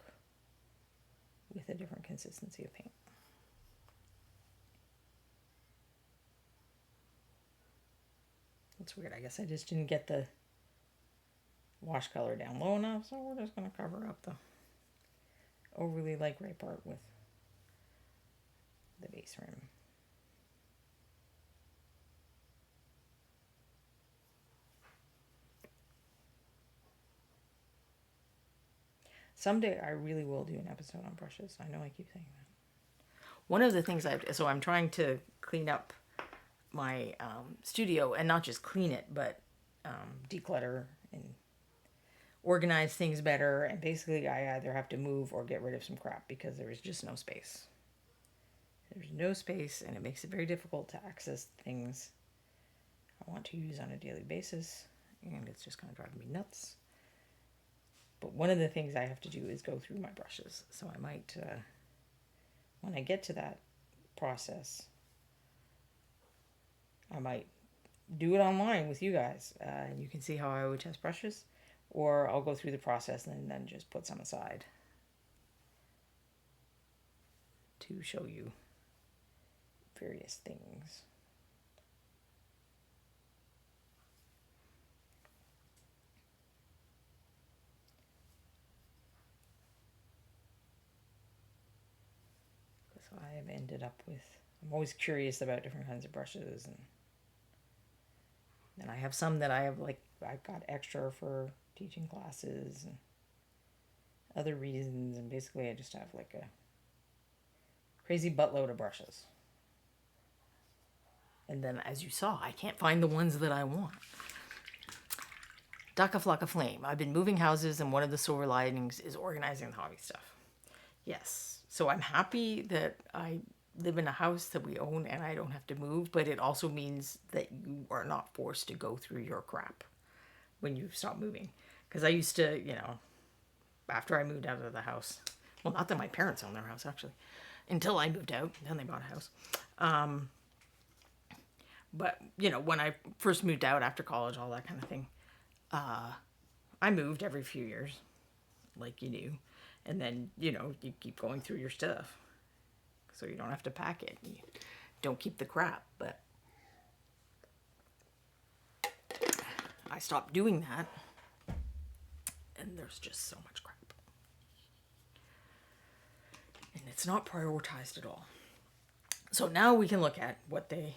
with a different consistency of paint. That's weird. I guess I just didn't get the wash color down low enough, so we're just going to cover up the overly light gray part with the base rim. Someday I really will do an episode on brushes. I know I keep saying that. One of the things so I'm trying to clean up my studio, and not just clean it, but declutter and organize things better. And basically I either have to move or get rid of some crap because there is just no space. There's no space, and it makes it very difficult to access things I want to use on a daily basis, and it's just kind of driving me nuts. But one of the things I have to do is go through my brushes. So I might, when I get to that process, I might do it online with you guys. And you can see how I would test brushes. Or I'll go through the process and then just put some aside to show you various things. So I have ended up with, I'm always curious about different kinds of brushes, and I have some that I have, like, I got extra for teaching classes and other reasons, and basically I just have like a crazy buttload of brushes. And then, as you saw, I can't find the ones that I want. Duck a Flock of Flame. I've been moving houses, and one of the silver linings is organizing the hobby stuff. Yes. So I'm happy that I live in a house that we own and I don't have to move, but it also means that you are not forced to go through your crap when you stop moving. Because I used to, you know, after I moved out of the house, well, not that my parents owned their house, actually, until I moved out, then they bought a house. But, you know, when I first moved out after college, all that kind of thing, I moved every few years, like you do. And then, you know, you keep going through your stuff. So you don't have to pack it. You don't keep the crap. But I stopped doing that. And there's just so much crap. And it's not prioritized at all. So now we can look at what they...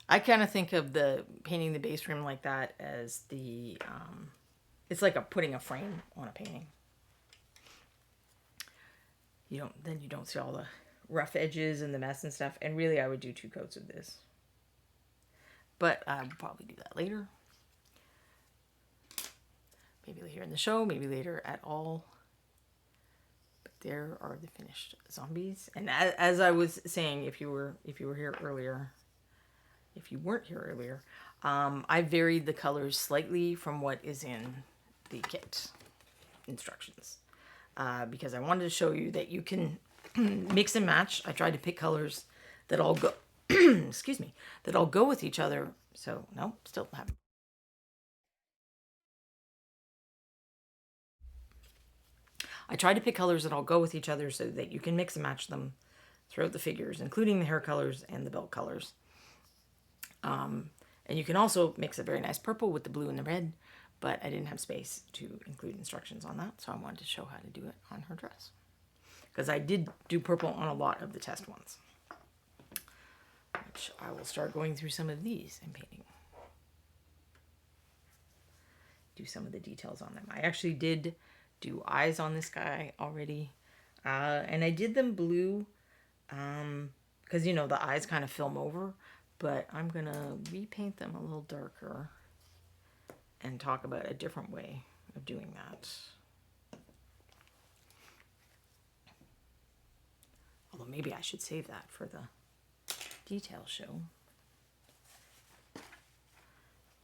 I kind of think of the painting the base rim like that as the... it's like putting a frame on a painting. You don't see all the rough edges and the mess and stuff. And really, I would do 2 coats of this. But I will probably do that later. Maybe later in the show, maybe later at all. But there are the finished zombies. And as I was saying, if you were here earlier, if you weren't here earlier, I varied the colors slightly from what is in the kit instructions. Because I wanted to show you that you can mix and match. I tried to pick colors that all go, excuse me, that all go with each other. So, no, still haven't. I tried to pick colors that all go with each other so that you can mix and match them throughout the figures, including the hair colors and the belt colors. And you can also mix a very nice purple with the blue and the red. But I didn't have space to include instructions on that, so I wanted to show how to do it on her dress. Because I did do purple on a lot of the test ones. Which I will start going through some of these and painting. Do some of the details on them. I actually did do eyes on this guy already. And I did them blue. Because, you know, the eyes kind of film over. But I'm going to repaint them a little darker. And talk about a different way of doing that. Although maybe I should save that for the detail show.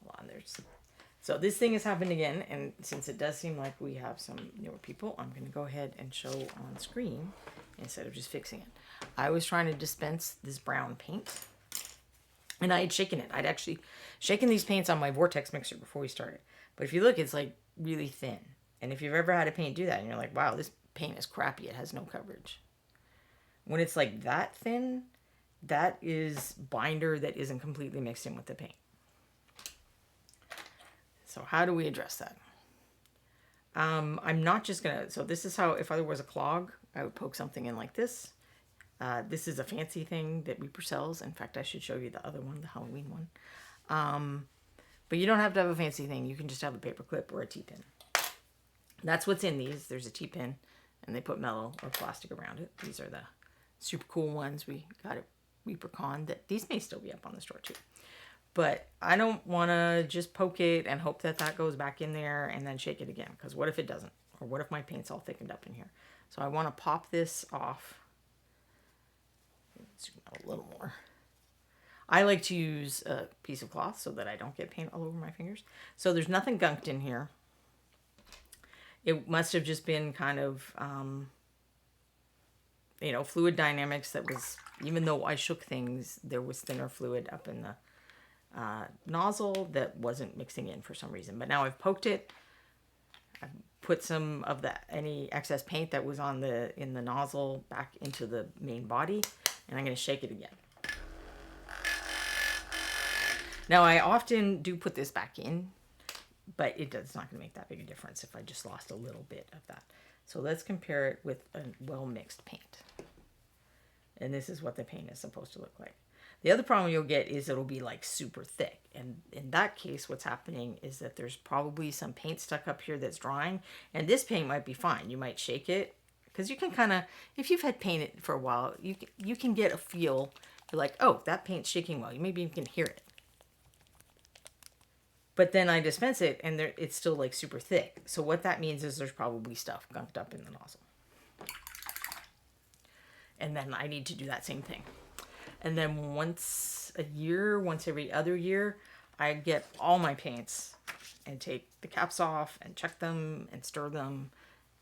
Hold on, so this thing has happened again, and since it does seem like we have some newer people, I'm going to go ahead and show on screen instead of just fixing it. I was trying to dispense this brown paint. And I had shaken it. I'd actually shaken these paints on my Vortex mixer before we started. But if you look, it's like really thin. And if you've ever had a paint do that and you're like, wow, this paint is crappy. It has no coverage. When it's like that thin, that is binder that isn't completely mixed in with the paint. So how do we address that? I'm not just gonna, so this is how, if I was a clog, I would poke something in like this. This is a fancy thing that Reaper sells. In fact, I should show you the other one, the Halloween one. But you don't have to have a fancy thing. You can just have a paper clip or a T-pin. That's what's in these. There's a T-pin, and they put metal or plastic around it. These are the super cool ones we got at ReaperCon. That these may still be up on the store too. But I don't want to just poke it and hope that that goes back in there and then shake it again. Because what if it doesn't? Or what if my paint's all thickened up in here? So I want to pop this off. Zoom out a little more. I like to use a piece of cloth so that I don't get paint all over my fingers. So there's nothing gunked in here. It must have just been kind of, you know, fluid dynamics that was, even though I shook things, there was thinner fluid up in the nozzle that wasn't mixing in for some reason. But now I've poked it. I've put some of any excess paint that was on in the nozzle back into the main body, and I'm going to shake it again. Now I often do put this back in, but it's not going to make that big a difference if I just lost a little bit of that. So let's compare it with a well-mixed paint. And this is what the paint is supposed to look like. The other problem you'll get is it'll be like super thick. And in that case, what's happening is that there's probably some paint stuck up here that's drying. And this paint might be fine. You might shake it. Because you can kind of, if you've had painted for a while, you can get a feel. You're like, oh, that paint's shaking well. You maybe even can hear it. But then I dispense it and it's still like super thick. So what that means is there's probably stuff gunked up in the nozzle. And then I need to do that same thing. And then once a year, once every other year, I get all my paints and take the caps off and check them and stir them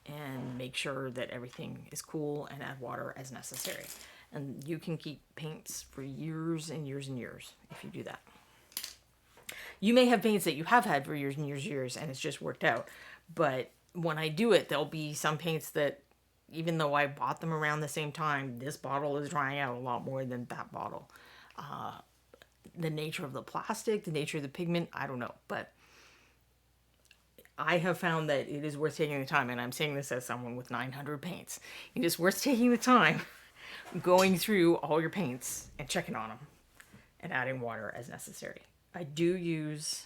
and make sure that everything is cool and add water as necessary. And you can keep paints for years and years and years if you do that. You may have paints that you have had for years and years and years and it's just worked out. But when I do it, there'll be some paints that, even though I bought them around the same time, this bottle is drying out a lot more than that bottle. The nature of the plastic, the nature of the pigment, I don't know. But I have found that it is worth taking the time, and I'm saying this as someone with 900 paints. It is worth taking the time going through all your paints and checking on them and adding water as necessary. I do use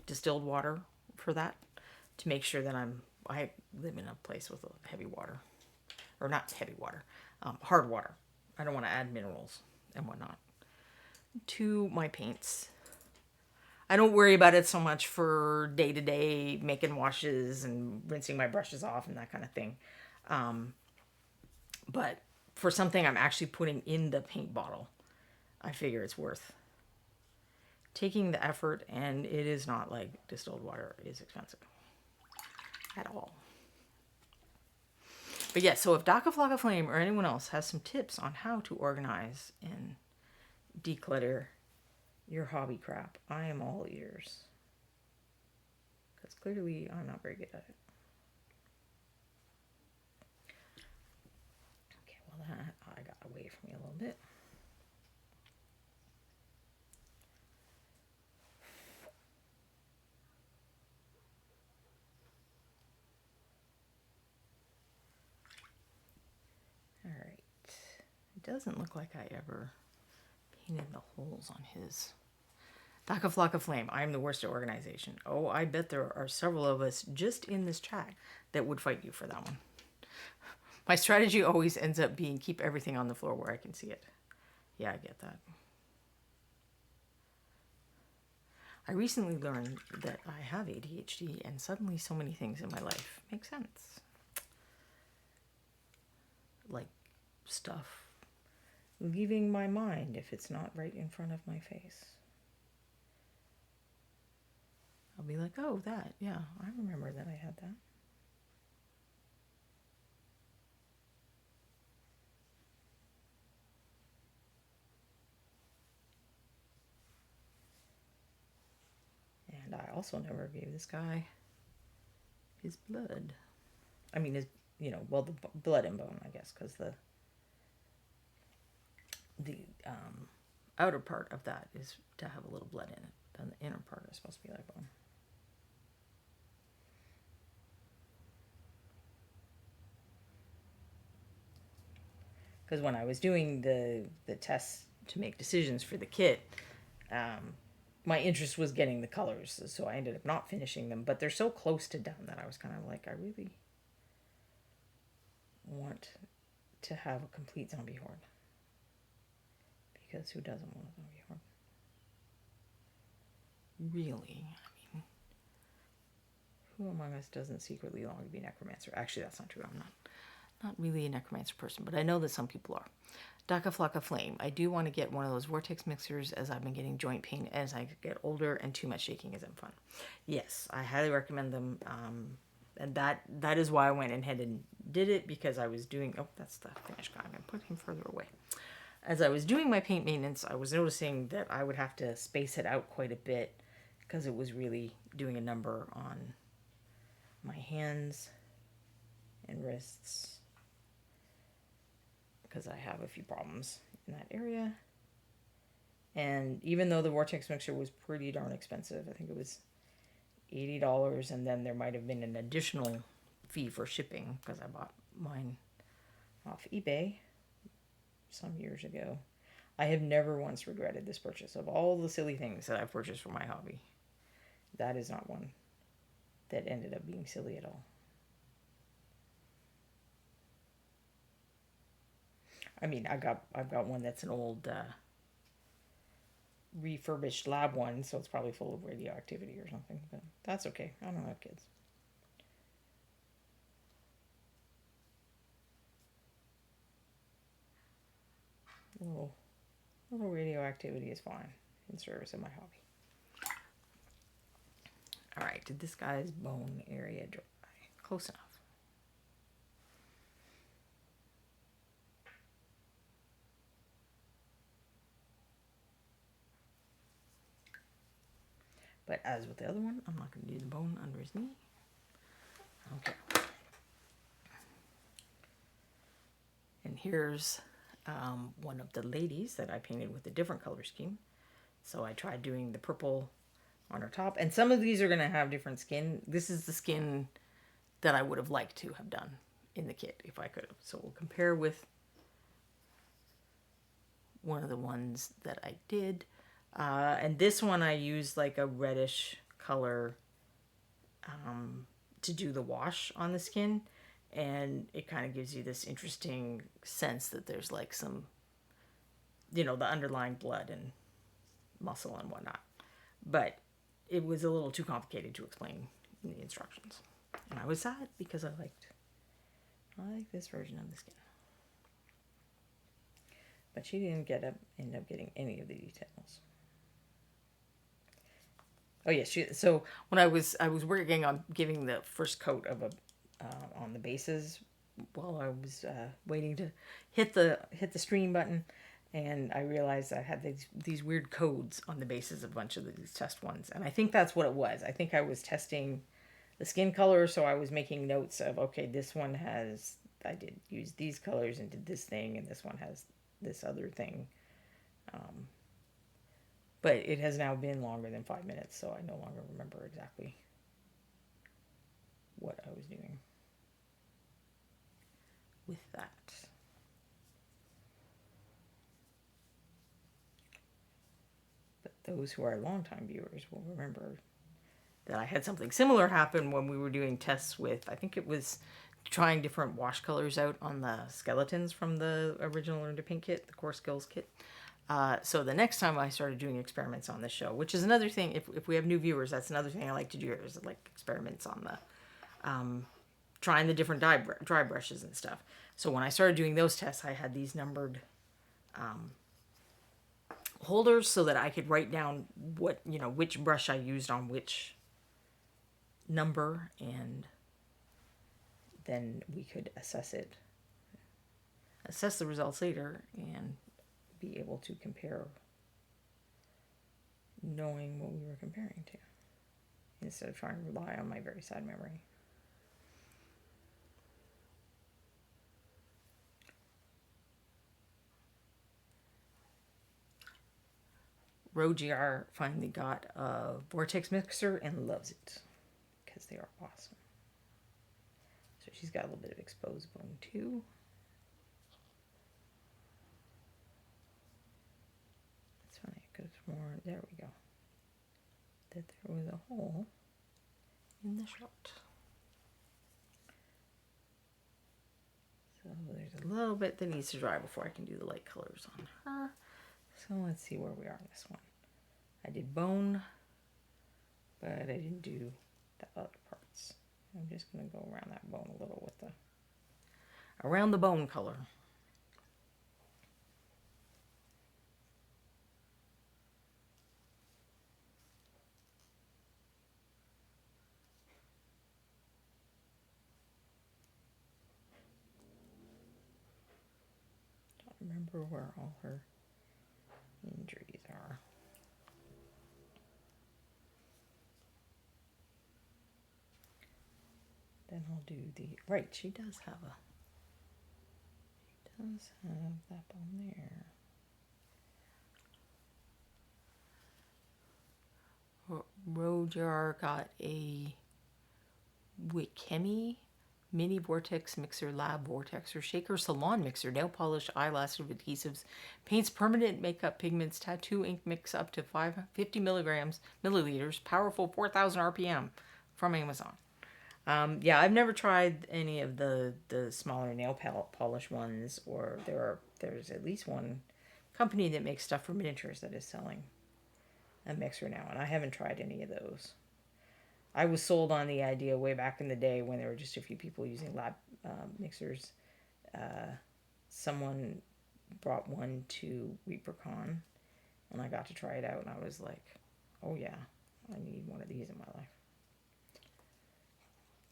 distilled water for that to make sure that I live in a place with heavy water, or not heavy water, hard water. I don't want to add minerals and whatnot to my paints. I don't worry about it so much for day-to-day making washes and rinsing my brushes off and that kind of thing. But for something I'm actually putting in the paint bottle, I figure it's worth taking the effort, and it is not like distilled water is expensive at all. But yeah, so if Daka Flocka Flame or anyone else has some tips on how to organize and declutter your hobby crap, I am all ears. Because clearly I'm not very good at it. Okay, well that I got away from me a little bit. Alright. It doesn't look like I ever painted the holes on his. Daka Flocka Flame, I am the worst at organization. Oh, I bet there are several of us just in this chat that would fight you for that one. My strategy always ends up being keep everything on the floor where I can see it. Yeah, I get that. I recently learned that I have ADHD and suddenly so many things in my life make sense. Like stuff leaving my mind if it's not right in front of my face. I'll be like, oh, that, yeah, I remember that I had that. And I also never gave this guy his blood. I mean, his, well, the blood and bone, I guess, because the outer part of that is to have a little blood in it. Then the inner part is supposed to be like bone. Because when I was doing the tests to make decisions for the kit, my interest was getting the colors, so I ended up not finishing them. But they're so close to done that I was kind of like, I really want to have a complete zombie horde. Because who doesn't want a zombie horde? Really? I mean, who among us doesn't secretly long to be necromancer? Actually, that's not true. I'm not really a necromancer person, but I know that some people are. Daka Flocka Flame. I do want to get one of those Vortex mixers, as I've been getting joint pain as I get older, and too much shaking isn't fun. Yes, I highly recommend them. And that is why I went ahead and did it, because I was doing... Oh, that's the finished guy. I'm going to put him further away. As I was doing my paint maintenance, I was noticing that I would have to space it out quite a bit, because it was really doing a number on my hands and wrists, because I have a few problems in that area. And even though the Vortex mixer was pretty darn expensive, I think it was $80, and then there might have been an additional fee for shipping, because I bought mine off eBay some years ago. I have never once regretted this purchase. Of all the silly things that I've purchased for my hobby, that is not one that ended up being silly at all. I mean, I've got one that's an old refurbished lab one, so it's probably full of radioactivity or something, but that's okay. I don't have kids. Little radioactivity is fine in service of my hobby. All right, did this guy's bone area dry? Close enough. But as with the other one, I'm not going to do the bone under his knee. Okay. And here's one of the ladies that I painted with a different color scheme. So I tried doing the purple on her top. And some of these are going to have different skin. This is the skin that I would have liked to have done in the kit if I could have. So we'll compare with one of the ones that I did. And this one I used like a reddish color to do the wash on the skin. And it kind of gives you this interesting sense that there's like some, the underlying blood and muscle and whatnot. But it was a little too complicated to explain in the instructions. And I was sad because I like this version of the skin. But she didn't end up getting any of the details. Oh yeah, so when I was working on giving the first coat of on the bases while I was waiting to hit the stream button, and I realized I had these weird codes on the bases of a bunch of these test ones, and I think that's what it was. I think I was testing the skin color, so I was making notes of, okay, this one I did use these colors and did this thing, and this one has this other thing. But it has now been longer than 5 minutes, so I no longer remember exactly what I was doing with that. But those who are longtime viewers will remember that I had something similar happen when we were doing tests with, I think it was trying different wash colors out on the skeletons from the original Learn to Paint kit, the Core Skills kit. So the next time I started doing experiments on this show, which is another thing, if we have new viewers, that's another thing I like to do, is like experiments on the, trying the different dry brushes and stuff. So when I started doing those tests, I had these numbered holders so that I could write down which brush I used on which number, and then we could assess the results later and be able to compare, knowing what we were comparing to, instead of trying to rely on my very sad memory. Rogier finally got a Vortex mixer and loves it because they are awesome. So she's got a little bit of exposed bone too. It's funny because more, there we go, that there was a hole in the shot. So there's a little bit that needs to dry before I can do the light colors on her. So let's see where we are on this one. I did bone, but I didn't do the other parts. I'm just going to go around that bone a little with the, around the bone color. Don't remember where all her injuries are. Then I'll do the, right, she does have that bone there. Rojar got a Wikemi Mini Vortex Mixer Lab Vortex or Shaker Salon Mixer, nail polish, eyelash adhesives, paints permanent makeup pigments, tattoo ink mix up to 50 milliliters, powerful 4,000 RPM from Amazon. Yeah, I've never tried any of the smaller nail polish ones, or there's at least one company that makes stuff for miniatures that is selling a mixer now, and I haven't tried any of those. I was sold on the idea way back in the day when there were just a few people using lab mixers. Someone brought one to ReaperCon, and I got to try it out, and I was like, oh yeah, I need one of these in my life.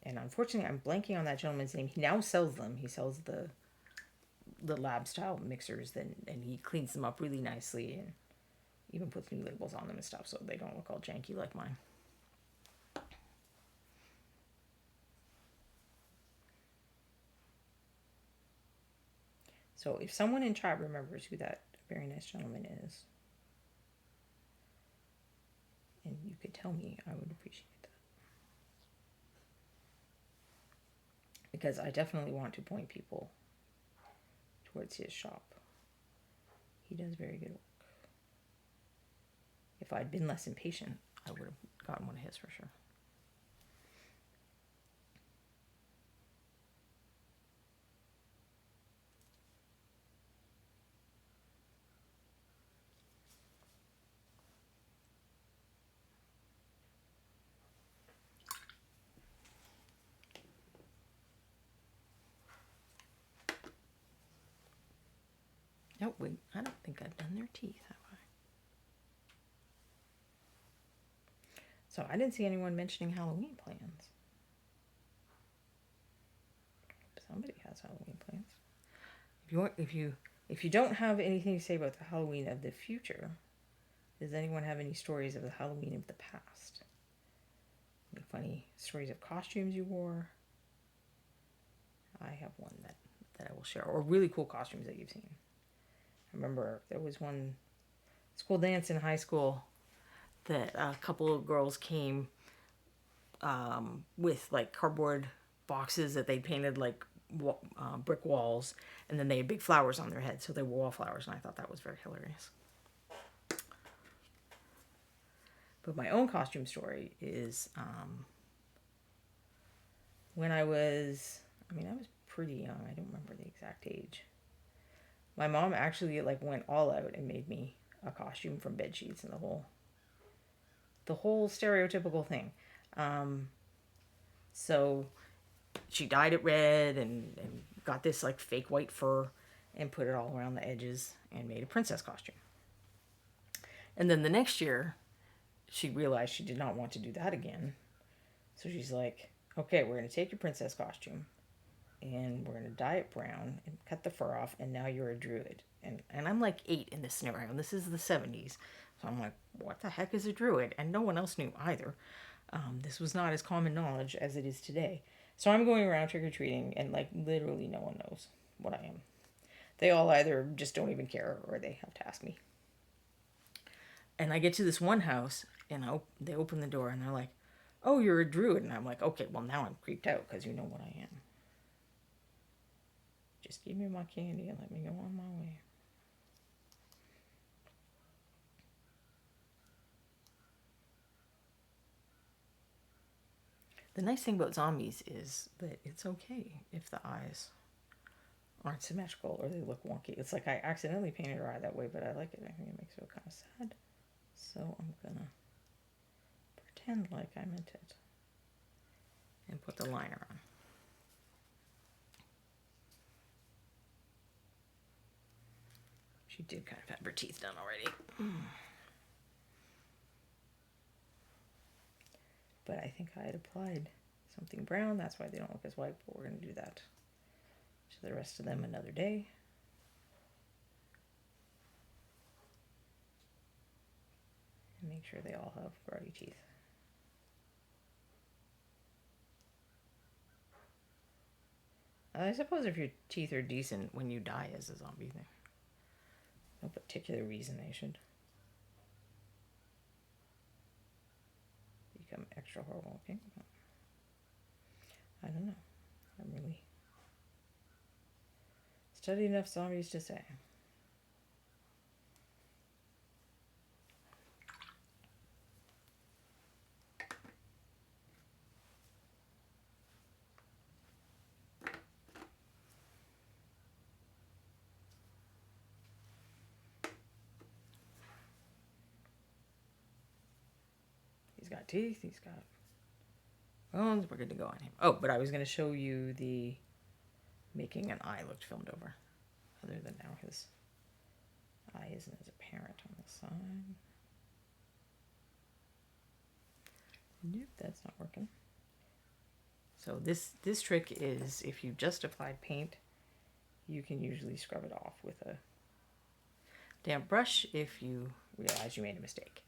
And unfortunately, I'm blanking on that gentleman's name. He now sells them. He sells the lab style mixers, and he cleans them up really nicely and even puts new labels on them and stuff so they don't look all janky like mine. So if someone in chat remembers who that very nice gentleman is, and you could tell me, I would appreciate that. Because I definitely want to point people towards his shop. He does very good work. If I'd been less impatient, I would have gotten one of his for sure. No, wait, I don't think I've done their teeth, have I? So I didn't see anyone mentioning Halloween plans. Somebody has Halloween plans. If you don't have anything to say about the Halloween of the future, does anyone have any stories of the Halloween of the past? Any funny stories of costumes you wore? I have one that I will share, or really cool costumes that you've seen. I remember there was one school dance in high school that a couple of girls came with like cardboard boxes that they painted like brick walls, and then they had big flowers on their heads, so they were wallflowers, and I thought that was very hilarious. But my own costume story is when I was pretty young. I don't remember the exact age. My mom actually like went all out and made me a costume from bed sheets and the whole stereotypical thing. So she dyed it red and got this like fake white fur and put it all around the edges and made a princess costume. And then the next year, she realized she did not want to do that again. So she's like, okay, we're going to take your princess costume and we're going to dye it brown and cut the fur off, and now you're a druid. And I'm like 8 in this scenario, and this is the 70s. So I'm like, what the heck is a druid? And no one else knew either. This was not as common knowledge as it is today. So I'm going around trick-or-treating, and like literally no one knows what I am. They all either just don't even care or they have to ask me. And I get to this one house, and they open the door, and they're like, "Oh, you're a druid." And I'm like, "Okay, well, now I'm creeped out because you know what I am. Just give me my candy and let me go on my way." The nice thing about zombies is that it's okay if the eyes aren't symmetrical or they look wonky. It's like I accidentally painted her eye that way, but I like it. I think it makes it kind of sad. So I'm gonna pretend like I meant it and put the liner on. She did kind of have her teeth done already. But I think I had applied something brown. That's why they don't look as white, but we're going to do that to the rest of them another day. And make sure they all have grotty teeth. I suppose if your teeth are decent when you die as a zombie, then no particular reason they should become extra horrible looking. I don't know. I haven't really studied enough zombies to say. He's got teeth, he's got bones, we're good to go on him. Oh, but I was going to show you the making an eye looked filmed over. Other than now his eye isn't as apparent on the side. Nope, that's not working. So this trick is if you just applied paint, you can usually scrub it off with a damp brush if you realize you made a mistake.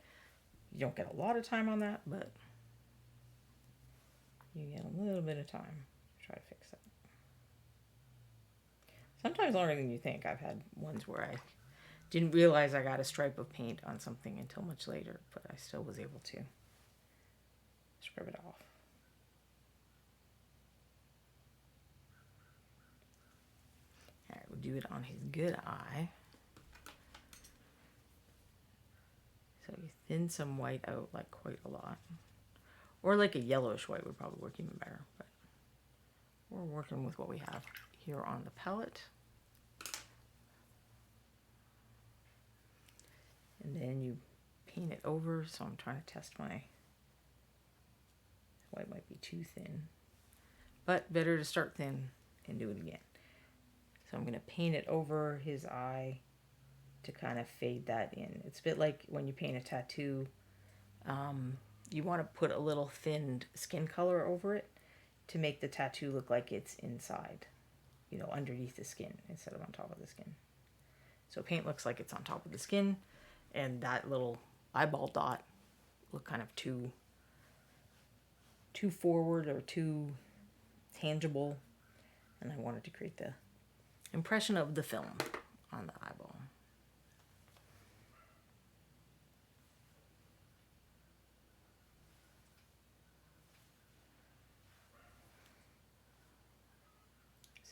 You don't get a lot of time on that, but you get a little bit of time to try to fix that. Sometimes longer than you think. I've had ones where I didn't realize I got a stripe of paint on something until much later, but I still was able to scrub it off. Alright, we'll do it on his good eye. So you thin some white out, like quite a lot. Or like a yellowish white would probably work even better. But we're working with what we have here on the palette. And then you paint it over. So I'm trying to test my white might be too thin. But better to start thin and do it again. So I'm going to paint it over his eye to kind of fade that in. It's a bit like when you paint a tattoo. You want to put a little thinned skin color over it to make the tattoo look like it's inside, you know, underneath the skin instead of on top of the skin. So paint looks like it's on top of the skin, and that little eyeball dot look kind of too forward or too tangible, and I wanted to create the impression of the film on the eyeball.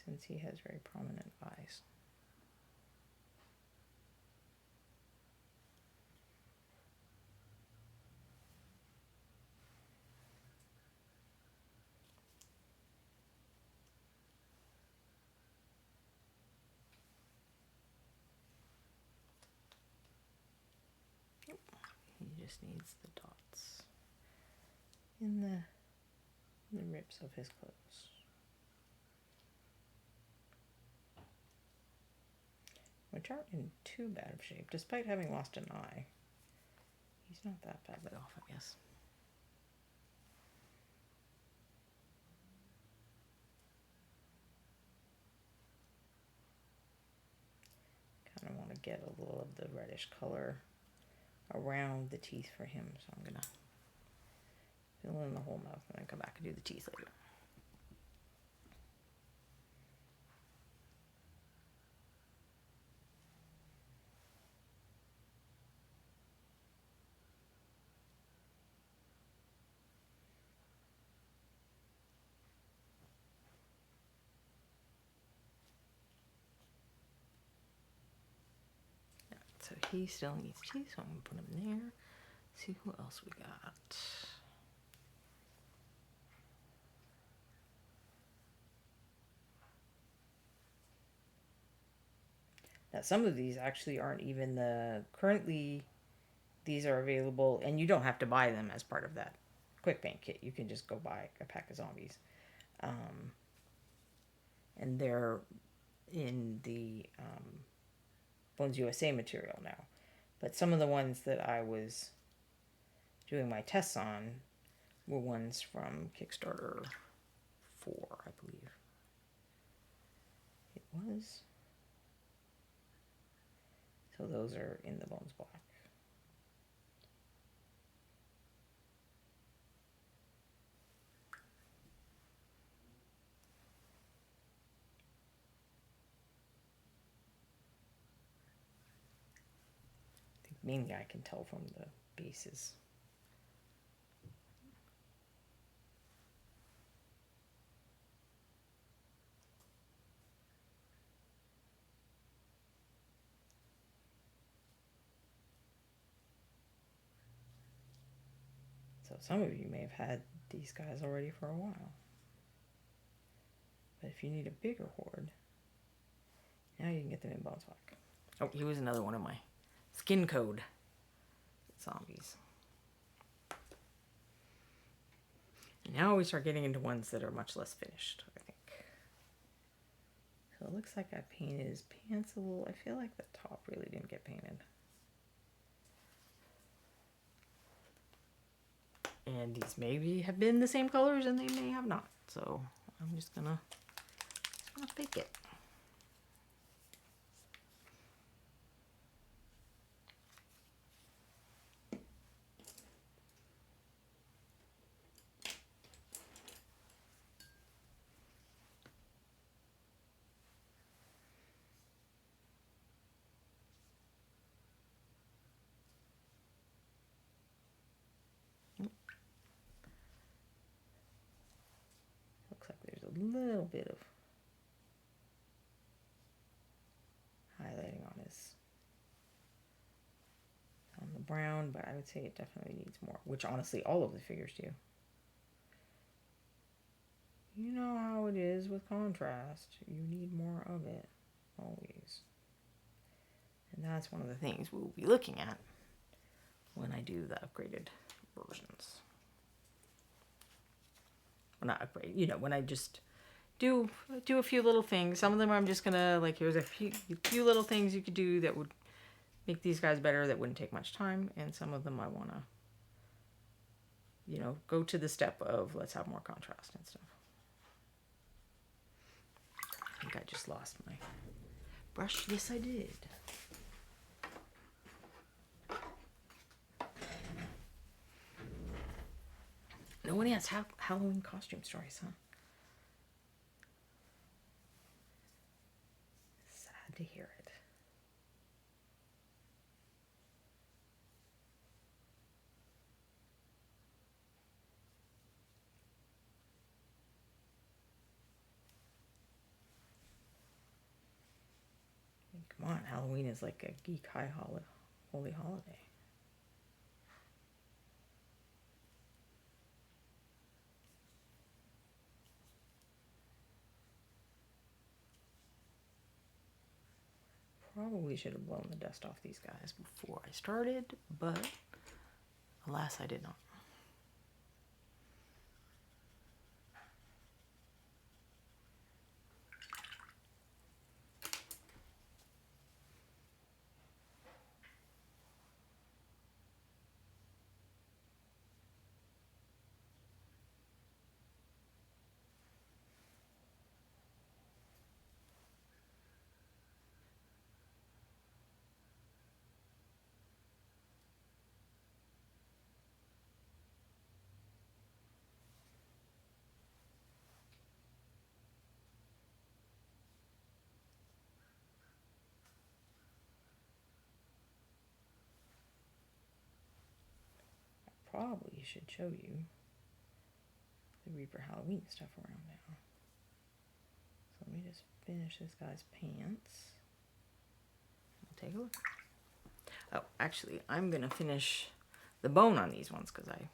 Since he has very prominent eyes. He just needs the dots in the rips of his clothes. Which aren't in too bad of shape, despite having lost an eye. He's not that badly off, I guess. Kind of want to get a little of the reddish color around the teeth for him, so I'm gonna fill in the whole mouth and then come back and do the teeth later. so he still needs 2, so I'm going to put him there. See who else we got. Now, some of these actually aren't even currently, these are available, and you don't have to buy them as part of that quick paint kit. You can just go buy a pack of zombies. And they're in the Bones USA material now. But some of the ones that I was doing my tests on were ones from Kickstarter 4, I believe. It was. So those are in the Bones Black. I think mainly I can tell from the bases. So some of you may have had these guys already for a while. But if you need a bigger horde, now you can get them in Bones Black. Oh, he was another one of my skin code zombies. And now we start getting into ones that are much less finished, I think. So it looks like I painted his pants a little. I feel like the top really didn't get painted. And these maybe have been the same colors and they may have not. So I'm just gonna fake it. Looks like there's a little bit of highlighting on the brown, but I would say it definitely needs more, which honestly all of the figures do. You know how it is with contrast. You need more of it, always. And that's one of the things we'll be looking at when I do the upgraded versions. Well, not upgrade, you know, when I just do a few little things. Some of them I'm just gonna, like, here's a few little things you could do that would make these guys better that wouldn't take much time, and some of them I wanna, you know, go to the step of let's have more contrast and stuff. I think I just lost my brush. Yes, I did. No one has Halloween costume stories, huh? Sad to hear it. I mean, come on, Halloween is like a geek high holy holiday. Probably should have blown the dust off these guys before I started, but alas, I did not. Probably should show you the Reaper Halloween stuff around now. So let me just finish this guy's pants. We'll take a look. Oh, actually, I'm going to finish the bone on these ones because I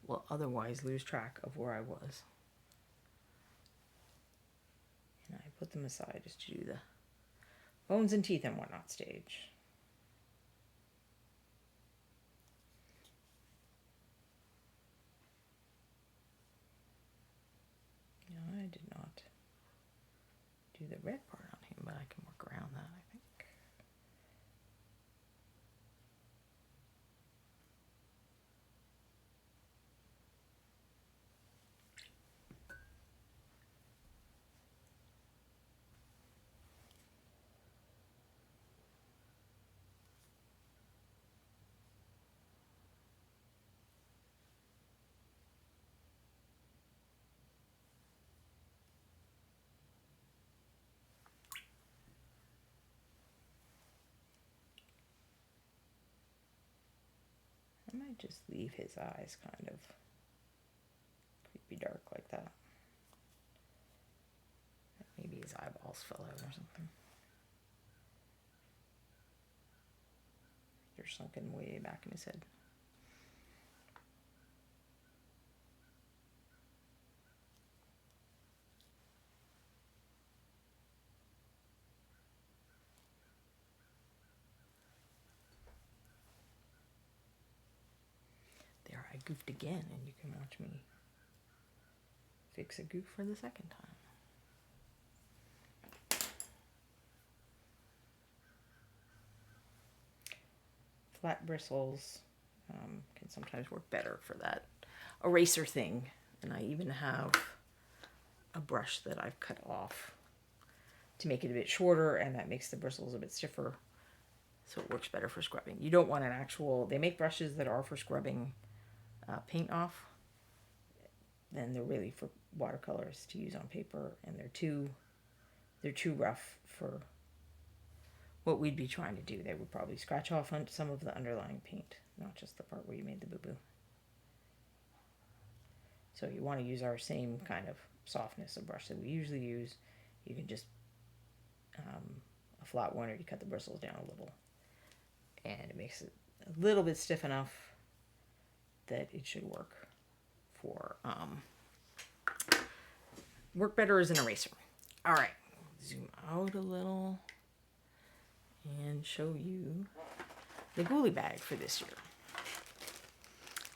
will otherwise lose track of where I was. And I put them aside just to do the bones and teeth and whatnot stage. No, I did not do the red part on him, but I can work around that, I think. I might just leave his eyes kind of creepy dark like that. Maybe his eyeballs fell out or something. They're sunken way back in his head. There, I goofed again, and you can watch me fix a goof for the second time. Flat bristles can sometimes work better for that eraser thing. And I even have a brush that I've cut off to make it a bit shorter, and that makes the bristles a bit stiffer, so it works better for scrubbing. You don't want an actual, they make brushes that are for scrubbing paint off, then they're really for watercolors to use on paper, and they're too rough for what we'd be trying to do. They would probably scratch off on some of the underlying paint, not just the part where you made the boo-boo. So you want to use our same kind of softness of brush that we usually use. You can just a flat one, or you cut the bristles down a little, and it makes it a little bit stiff enough that it should work for work better as an eraser. All right, zoom out a little and show you the Goalie Bag for this year.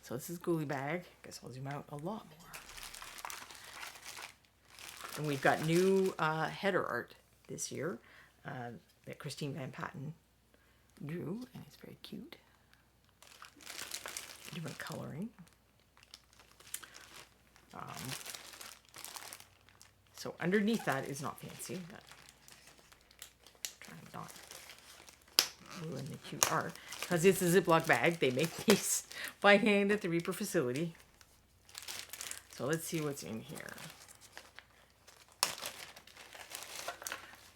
So this is Goalie Bag. I guess I'll zoom out a lot more. And we've got new header art this year that Christine Van Patten drew, and it's very cute. Different coloring. So underneath that is not fancy, but I'm trying to not ruin the cute art. Because it's a Ziploc bag. They make these by hand at the Reaper facility. So let's see what's in here.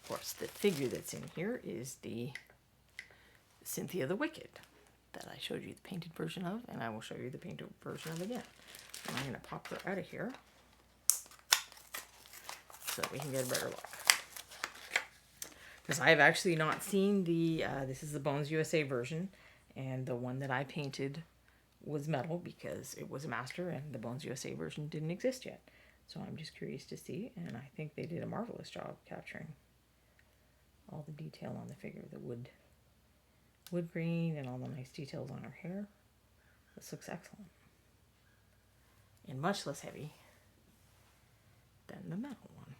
Of course, the figure that's in here is the Cynthia the Wicked that I showed you the painted version of, and I will show you the painted version of again. And I'm going to pop her out of here so that we can get a better look. Because I have actually not seen the, this is the Bones USA version, and the one that I painted was metal because it was a master and the Bones USA version didn't exist yet. So I'm just curious to see, and I think they did a marvelous job capturing all the detail on the figure, the wood grain and all the nice details on her hair. This looks excellent. And much less heavy than the metal one.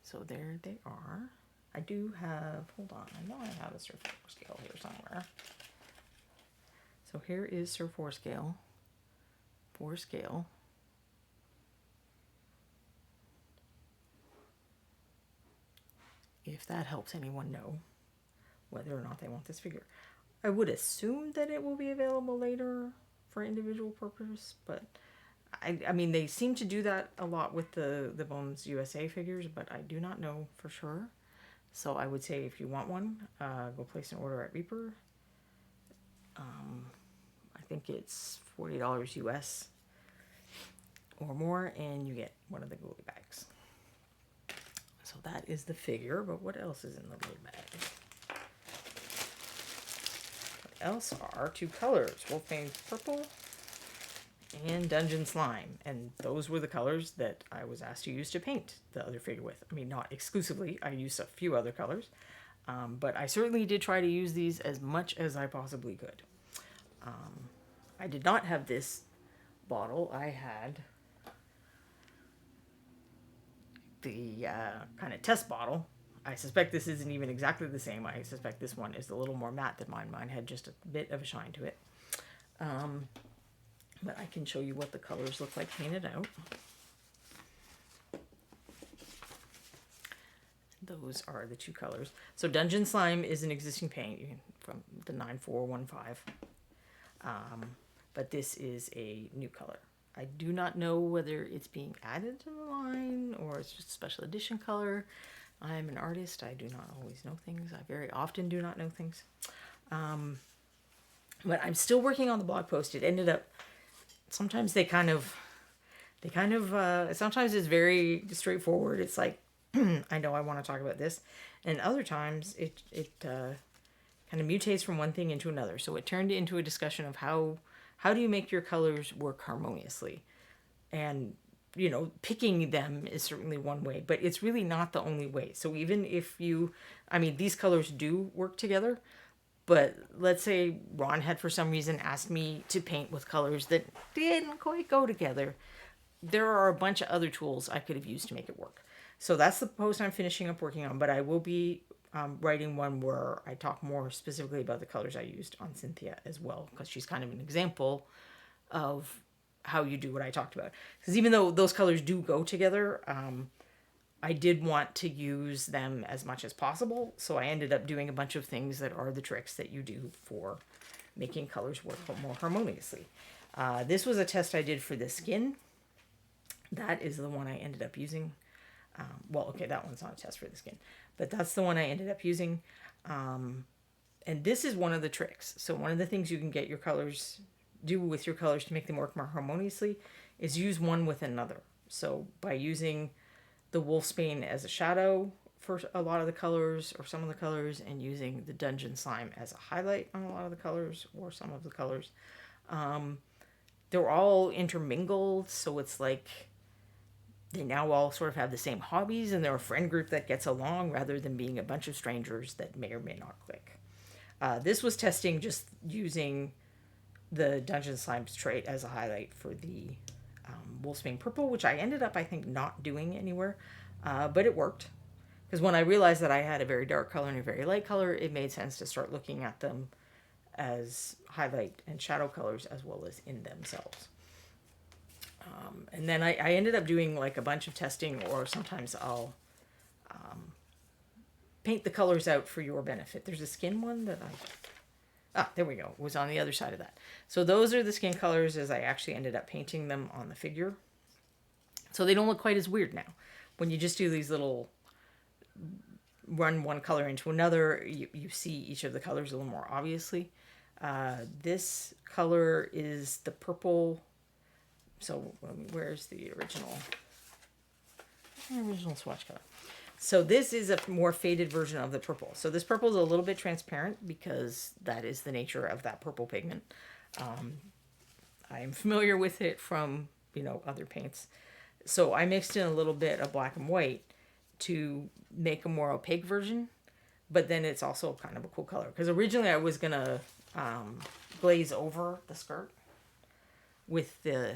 So there they are. I do have, hold on, I know I have a Surf 4 scale here somewhere. So here is Surf 4 scale. 4 scale. If that helps anyone know whether or not they want this figure. I would assume that it will be available later for individual purpose, but I mean, they seem to do that a lot with the Bones USA figures, but I do not know for sure. So I would say if you want one, go place an order at Reaper. I think it's $40 US or more, and you get one of the Goalie Bags. So that is the figure, but what else is in the little bag? What else are 2 colors? Wolfbane Purple and Dungeon Slime. And those were the colors that I was asked to use to paint the other figure with. I mean, not exclusively. I used a few other colors. But I certainly did try to use these as much as I possibly could. I did not have this bottle. I had the kind of test bottle. I suspect this isn't even exactly the same. I suspect this one is a little more matte than mine. Mine had just a bit of a shine to it. But I can show you what the colors look like painted out. Those are the 2 colors. So Dungeon Slime is an existing paint from the 9415. But this is a new color. I do not know whether it's being added to the line or it's just a special edition color. I'm an artist. I do not always know things. I very often do not know things. But I'm still working on the blog post. It ended up, sometimes sometimes it's very straightforward. It's like, I know I want to talk about this. And other times it kind of mutates from one thing into another. So it turned into a discussion of how do you make your colors work harmoniously? And, you know, picking them is certainly one way, but it's really not the only way. So even if these colors do work together, but let's say Ron had for some reason asked me to paint with colors that didn't quite go together. There are a bunch of other tools I could have used to make it work. So that's the post I'm finishing up working on, but I will be writing one where I talk more specifically about the colors I used on Cynthia as well, because she's kind of an example of how you do what I talked about. Because even though those colors do go together, I did want to use them as much as possible, so I ended up doing a bunch of things that are the tricks that you do for making colors work more harmoniously. This was a test I did for the skin. That is the one I ended up using. That one's not a test for the skin, but that's the one I ended up using. And this is one of the tricks. So one of the things you can do with your colors to make them work more harmoniously is use one with another. So by using the Wolfsbane as a shadow for a lot of the colors or some of the colors, and using the Dungeon Slime as a highlight on a lot of the colors or some of the colors, they're all intermingled. So it's like they now all sort of have the same hobbies, and they're a friend group that gets along rather than being a bunch of strangers that may or may not click. This was testing just using the Dungeon Slime's trait as a highlight for the Wolfsbane Purple, which I ended up, I think, not doing anywhere, but it worked. Because when I realized that I had a very dark color and a very light color, it made sense to start looking at them as highlight and shadow colors as well as in themselves. And then I ended up doing like a bunch of testing, or sometimes I'll paint the colors out for your benefit. There's a skin one that there we go. It was on the other side of that. So those are the skin colors as I actually ended up painting them on the figure. So they don't look quite as weird now. When you just do these little run one color into another, you see each of the colors a little more obviously. This color is the purple. So where's the original swatch color? So this is a more faded version of the purple. So this purple is a little bit transparent because that is the nature of that purple pigment. I am familiar with it from, other paints. So I mixed in a little bit of black and white to make a more opaque version, but then it's also kind of a cool color. Because originally I was going to glaze over the skirt with the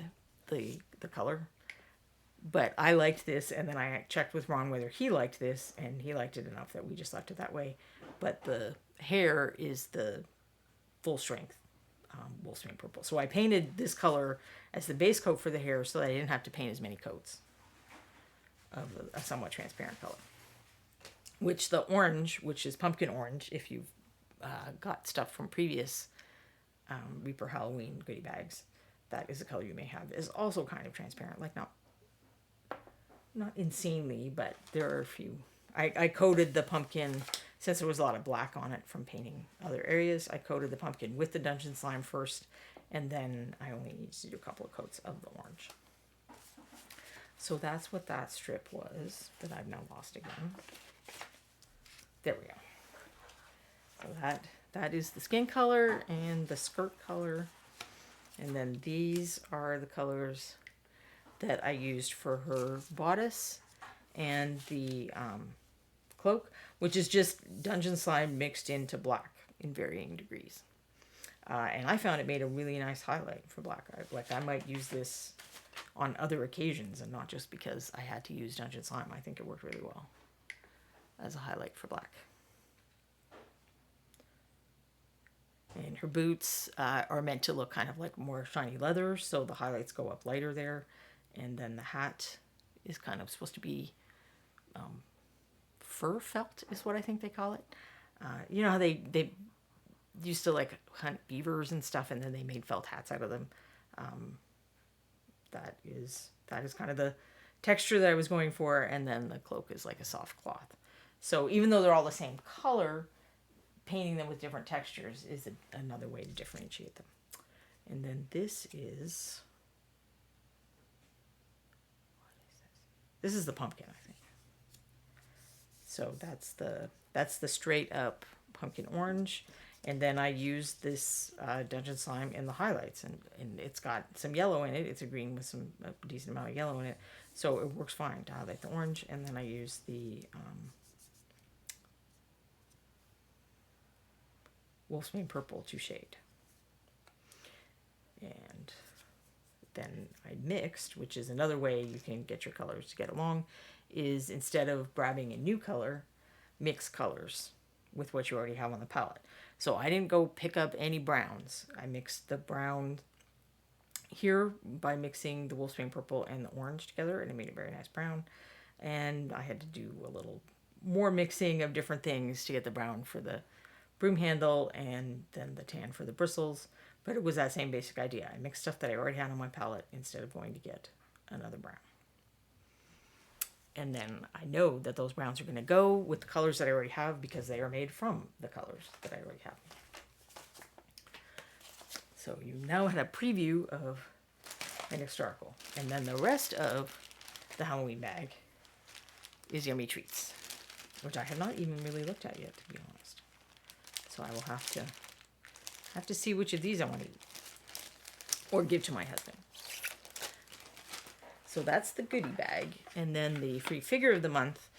color, but I liked this, and then I checked with Ron whether he liked this, and he liked it enough that we just left it that way. But the hair is the full strength Wolfsbane Purple. So I painted this color as the base coat for the hair so that I didn't have to paint as many coats of a somewhat transparent color. Which the orange, which is pumpkin orange, if you've got stuff from previous Reaper Halloween goodie bags, that is a color you may have, is also kind of transparent. Like not insanely, but there are a few. I coated the pumpkin, since there was a lot of black on it from painting other areas, I coated the pumpkin with the Dungeon Slime first, and then I only needed to do a couple of coats of the orange. So that's what that strip was that I've now lost again. There we go. So that is the skin color and the skirt color. And then these are the colors that I used for her bodice and the cloak, which is just Dungeon Slime mixed into black in varying degrees. And I found it made a really nice highlight for black. I might use this on other occasions and not just because I had to use Dungeon Slime. I think it worked really well as a highlight for black. And her boots are meant to look kind of like more shiny leather, so the highlights go up lighter there. And then the hat is kind of supposed to be fur felt is what I think they call it. You know how they used to like hunt beavers and stuff, and then they made felt hats out of them. That is kind of the texture that I was going for, and then the cloak is like a soft cloth. So even though they're all the same color, painting them with different textures is another way to differentiate them. And then this is... This is the pumpkin, I think. So that's the straight up pumpkin orange. And then I used this Dungeon Slime in the highlights. And it's got some yellow in it. It's a green with a decent amount of yellow in it. So it works fine to highlight the orange. And then I used the Wolfsbane Purple to shade. And then I mixed, which is another way you can get your colors to get along, is instead of grabbing a new color, mix colors with what you already have on the palette. So I didn't go pick up any browns. I mixed the brown here by mixing the Wolfsbane Purple and the orange together, and it made a very nice brown. And I had to do a little more mixing of different things to get the brown for the broom handle and then the tan for the bristles. But it was that same basic idea. I mixed stuff that I already had on my palette instead of going to get another brown. And then I know that those browns are going to go with the colors that I already have because they are made from the colors that I already have. So you now had a preview of an historical. And then the rest of the Halloween bag is Yummy Treats, which I have not even really looked at yet, to be honest. So I will have to see which of these I want to eat or give to my husband. So that's the goodie bag. And then the free figure of the month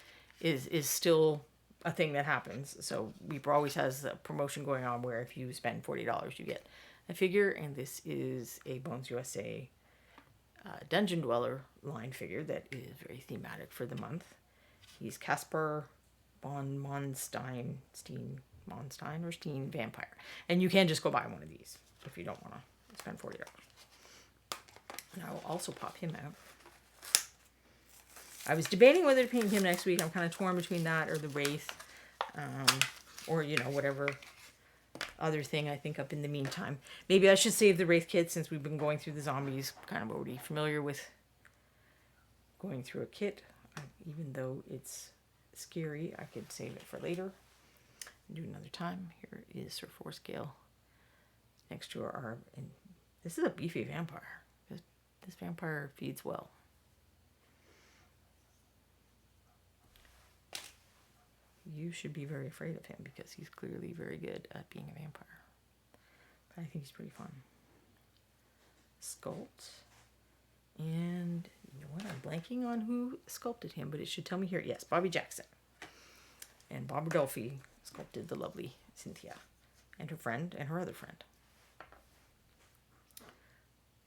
is still a thing that happens. So Reaper always has a promotion going on where if you spend $40, you get a figure. And this is a Bones USA Dungeon Dweller line figure that is very thematic for the month. He's Caspar von Monstein Vampire. And you can just go buy one of these if you don't want to spend $40. And I will also pop him out. I was debating whether to paint him next week. I'm kind of torn between that or the Wraith. Or, you know, whatever other thing I think up in the meantime. Maybe I should save the Wraith kit since we've been going through the zombies. Kind of already familiar with going through a kit. Even though it's scary, I could save it for later. Do another time. Here is her 4-scale next to our... And this is a beefy vampire. This vampire feeds well. You should be very afraid of him because he's clearly very good at being a vampire. But I think he's pretty fun. Sculpt. And you know what? I'm blanking on who sculpted him, but it should tell me here. Yes, Bobby Jackson. And Bob Rodolphe sculpted the lovely Cynthia and her friend and her other friend.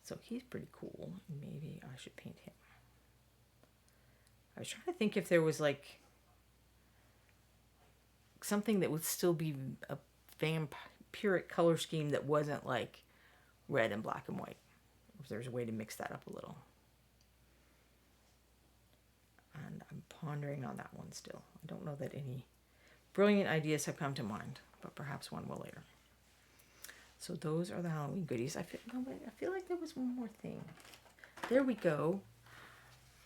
So he's pretty cool. Maybe I should paint him. I was trying to think if there was like something that would still be a vampiric color scheme that wasn't like red and black and white. If there's a way to mix that up a little. And I'm pondering on that one still. I don't know that any brilliant ideas have come to mind, but perhaps one will later. So those are the Halloween goodies. I feel like there was one more thing. There we go.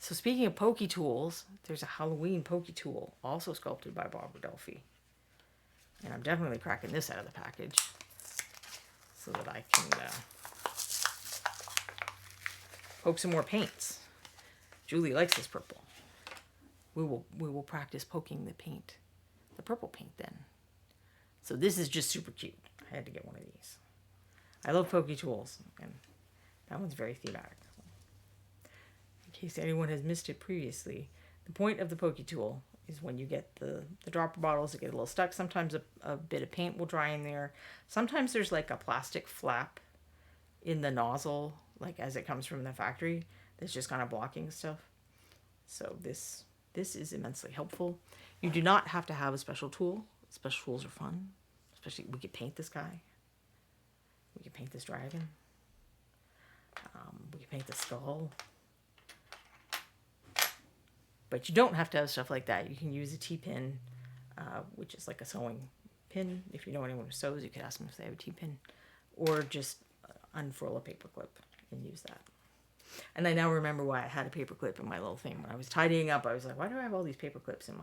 So speaking of Pokey Tools, there's a Halloween Pokey Tool, also sculpted by Bob Rodolphe. And I'm definitely cracking this out of the package so that I can poke some more paints. Julie likes this purple. We will practice poking the paint, the purple paint then. So this is just super cute. I had to get one of these. I love Pokey Tools, and that one's very thematic. In case anyone has missed it previously, the point of the Pokey Tool is when you get the dropper bottles that get a little stuck. Sometimes a bit of paint will dry in there. Sometimes there's like a plastic flap in the nozzle, like as it comes from the factory, that's just kind of blocking stuff. So this is immensely helpful. You do not have to have a special tool. Special tools are fun. Especially, we could paint this guy. We could paint this dragon. We could paint the skull. But you don't have to have stuff like that. You can use a T-pin, which is like a sewing pin. If you know anyone who sews, you could ask them if they have a T-pin. Or just unfurl a paper clip and use that. And I now remember why I had a paper clip in my little thing. When I was tidying up, I was like, why do I have all these paper clips in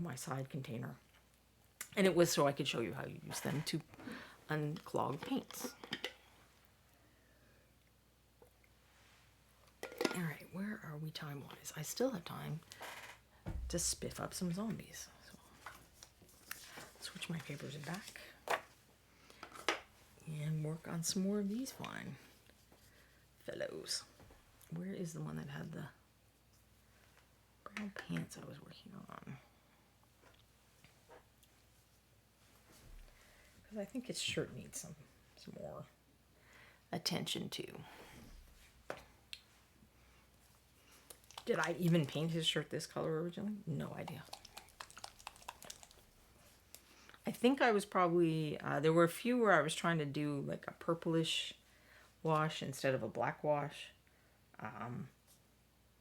my side container? And it was so I could show you how you use them to unclog paints. All right, where are we time-wise? I still have time to spiff up some zombies. So, switch my papers back and work on some more of these fine fellows. Where is the one that had the brown pants I was working on? Because I think his shirt needs some more attention too. Did I even paint his shirt this color originally? No idea. I think I was probably, there were a few where I was trying to do like a purplish wash instead of a black wash.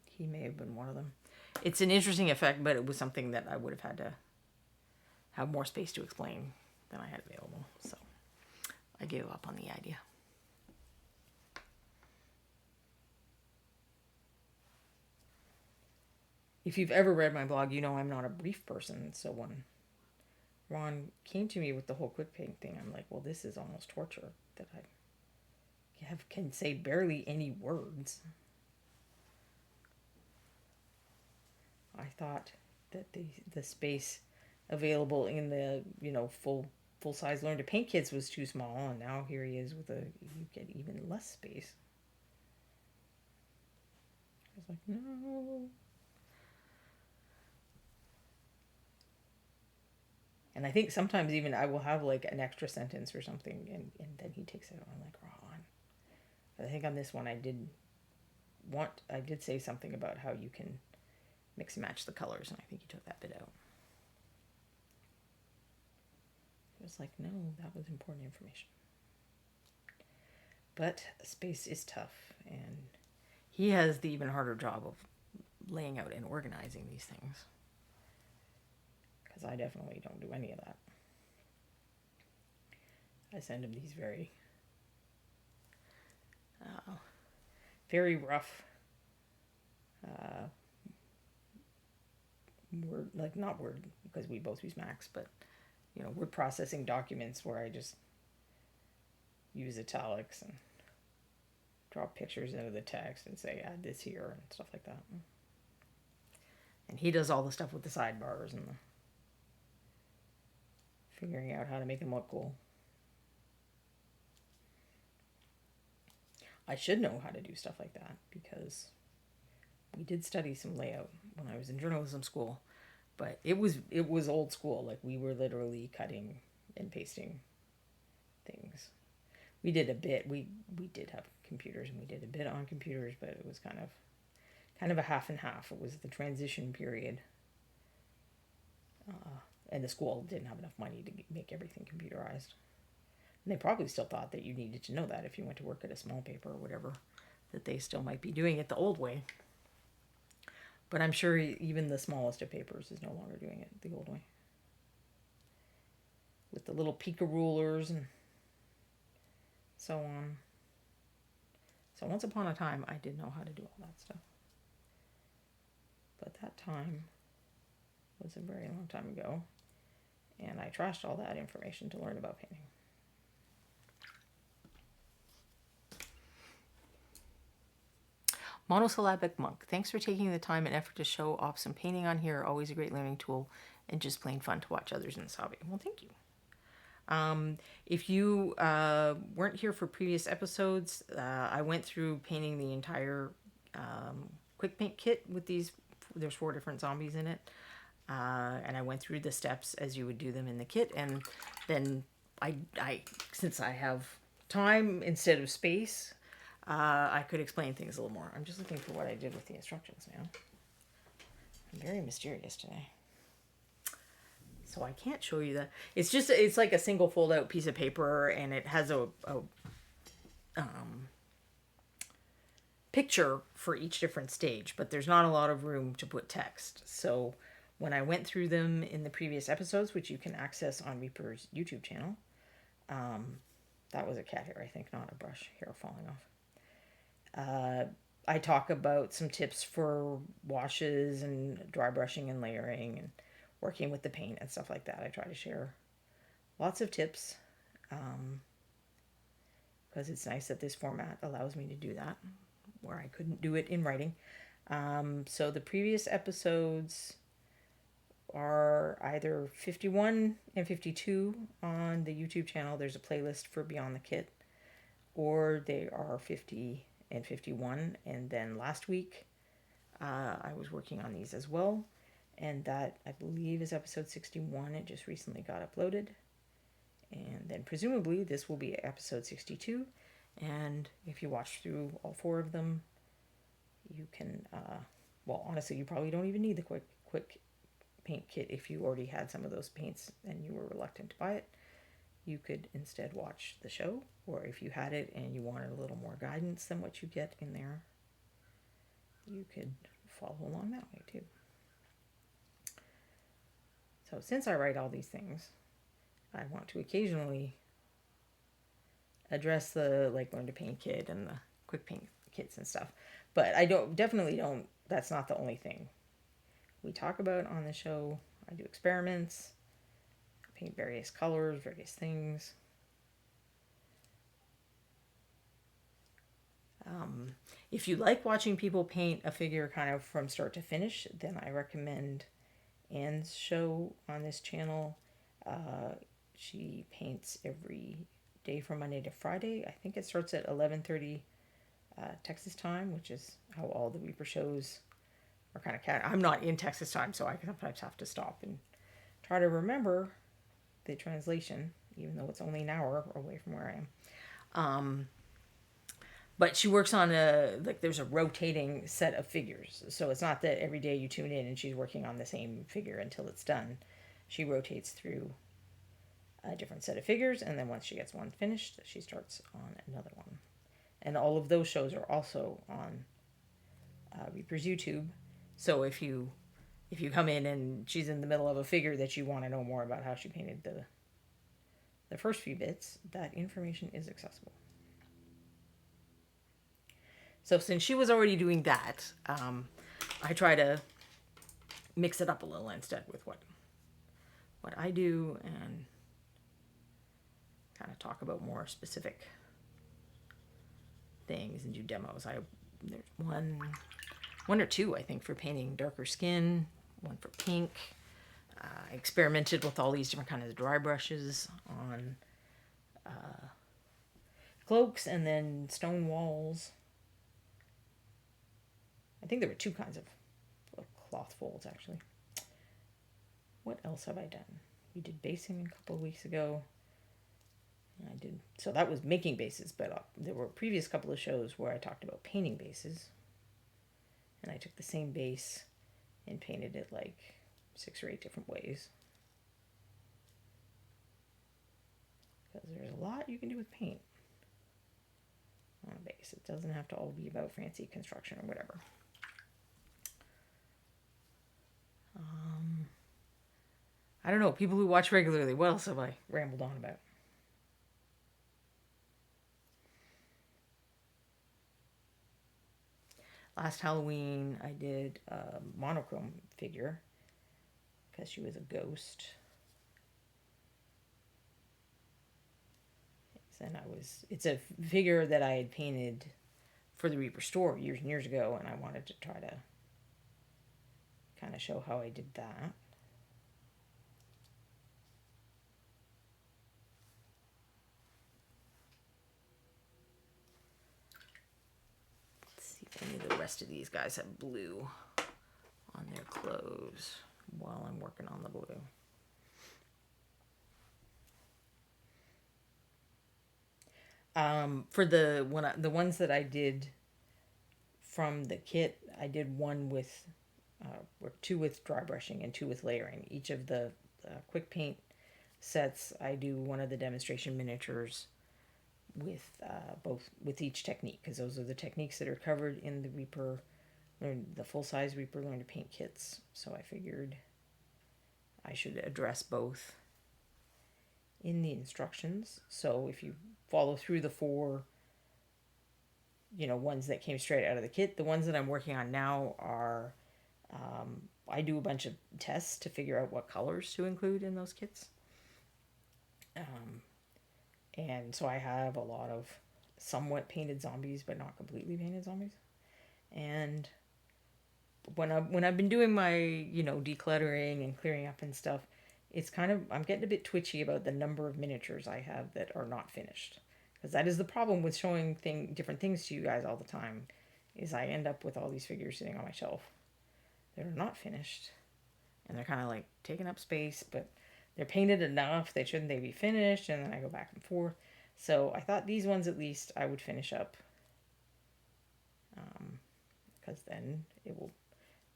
He may have been one of them. It's an interesting effect, but it was something that I would have had to have more space to explain than I had available. So I gave up on the idea. If you've ever read my blog, you know I'm not a brief person. So when Ron came to me with the whole quick paint thing, I'm like, well, this is almost torture that I can say barely any words. I thought that the space available in the full size Learn to Paint kits was too small, and now here he is with you get even less space. I was like, no. And I think sometimes even I will have like an extra sentence or something, and then he takes it on. I'm like, Ron. I think on this one I did say something about how you can mix and match the colors, and I think he took that bit out. It was like, no, that was important information. But space is tough, and he has the even harder job of laying out and organizing these things. Because I definitely don't do any of that. I send him these very rough not word, because we both use Macs, but word processing documents where I just use italics and draw pictures out of the text and say add this here and stuff like that. And he does all the stuff with the sidebars and the figuring out how to make them look cool. I should know how to do stuff like that because we did study some layout when I was in journalism school, but it was old school. Like we were literally cutting and pasting things. We did a bit. We did have computers and we did a bit on computers, but it was kind of a half and half. It was the transition period. And the school didn't have enough money to make everything computerized. And they probably still thought that you needed to know that if you went to work at a small paper or whatever, that they still might be doing it the old way. But I'm sure even the smallest of papers is no longer doing it the old way. With the little pica rulers and so on. So once upon a time, I did know how to do all that stuff. But that time was a very long time ago. And I trashed all that information to learn about painting. Monosyllabic Monk. Thanks for taking the time and effort to show off some painting on here. Always a great learning tool and just plain fun to watch others in this hobby. Well, thank you. If you weren't here for previous episodes, I went through painting the entire quick paint kit with these. There's 4 different zombies in it. And I went through the steps as you would do them in the kit. And then I since I have time instead of space, I could explain things a little more. I'm just looking for what I did with the instructions now. I'm very mysterious today. So I can't show you that. It's like a single fold out piece of paper, and it has a picture for each different stage, but there's not a lot of room to put text. So when I went through them in the previous episodes, which you can access on Reaper's YouTube channel, that was a cat hair, I think, not a brush hair falling off. I talk about some tips for washes and dry brushing and layering and working with the paint and stuff like that. I try to share lots of tips because it's nice that this format allows me to do that where I couldn't do it in writing. So the previous episodes are either 51 and 52 on the YouTube channel. There's a playlist for Beyond the Kit, or they are 50 and 51. And then last week I was working on these as well, and that I believe is episode 61. It just recently got uploaded, and then presumably this will be episode 62. And if you watch through all 4 of them, you can well, honestly, you probably don't even need the quick paint kit if you already had some of those paints and you were reluctant to buy it. You could instead watch the show, or if you had it and you wanted a little more guidance than what you get in there, you could follow along that way too. So since I write all these things, I want to occasionally address the learn to paint kit and the quick paint kits and stuff, but I definitely don't, that's not the only thing we talk about on the show. I do experiments, paint various colors, various things. If you like watching people paint a figure kind of from start to finish, then I recommend Anne's show on this channel. She paints every day from Monday to Friday. I think it starts at 11:30 Texas time, which is how all the Reaper shows are kind of I'm not in Texas time, so I sometimes have to stop and try to remember the translation, even though it's only an hour away from where I am. But she works on there's a rotating set of figures. So it's not that every day you tune in and she's working on the same figure until it's done. She rotates through a different set of figures, and then once she gets one finished, she starts on another one. And all of those shows are also on Reaper's YouTube. So if you come in and she's in the middle of a figure that you want to know more about how she painted the first few bits, that information is accessible. So since she was already doing that, I try to mix it up a little instead with what I do and kind of talk about more specific things and do demos. There's one or two, I think, for painting darker skin, one for pink. I experimented with all these different kinds of dry brushes on cloaks and then stone walls. I think there were 2 kinds of cloth folds, actually. What else have I done? We did basing a couple of weeks ago. So that was making bases, but there were a previous couple of shows where I talked about painting bases. And I took the same base and painted it 6 or 8 different ways. Because there's a lot you can do with paint on a base. It doesn't have to all be about fancy construction or whatever. I don't know, people who watch regularly, what else have I rambled on about? Last Halloween, I did a monochrome figure because she was a ghost. And it's a figure that I had painted for the Reaper store years and years ago, and I wanted to try to kind of show how I did that. Let's see if any of the rest of these guys have blue on their clothes while I'm working on the blue. For the ones that I did from the kit, I did one with, or two with dry brushing and two with layering. Each of the quick paint sets, I do one of the demonstration miniatures with both, with each technique, because those are the techniques that are covered in the Reaper, the full-size Reaper Learn to Paint kits. So I figured I should address both in the instructions. So if you follow through the four, ones that came straight out of the kit, the ones that I'm working on now are, I do a bunch of tests to figure out what colors to include in those kits. And so I have a lot of somewhat painted zombies, but not completely painted zombies. And when I've been doing my, decluttering and clearing up and stuff, it's kind of, I'm getting a bit twitchy about the number of miniatures I have that are not finished. Because that is the problem with showing different things to you guys all the time, is I end up with all these figures sitting on my shelf that are not finished. And they're kind of like taking up space, but they're painted enough, shouldn't they be finished? And then I go back and forth. So I thought these ones at least I would finish up. Because then it will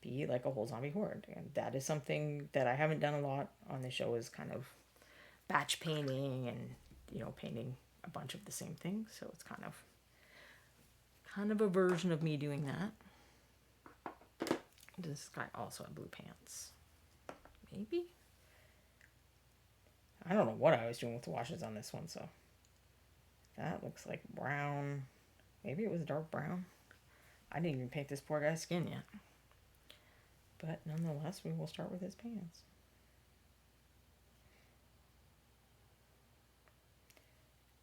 be like a whole zombie horde. And that is something that I haven't done a lot on the show, is kind of batch painting and, painting a bunch of the same things. So it's kind of a version of me doing that. Does this guy also have blue pants? Maybe? I don't know what I was doing with the washes on this one, so that looks like brown. Maybe it was dark brown. I didn't even paint this poor guy's skin yet. But nonetheless, we will start with his pants.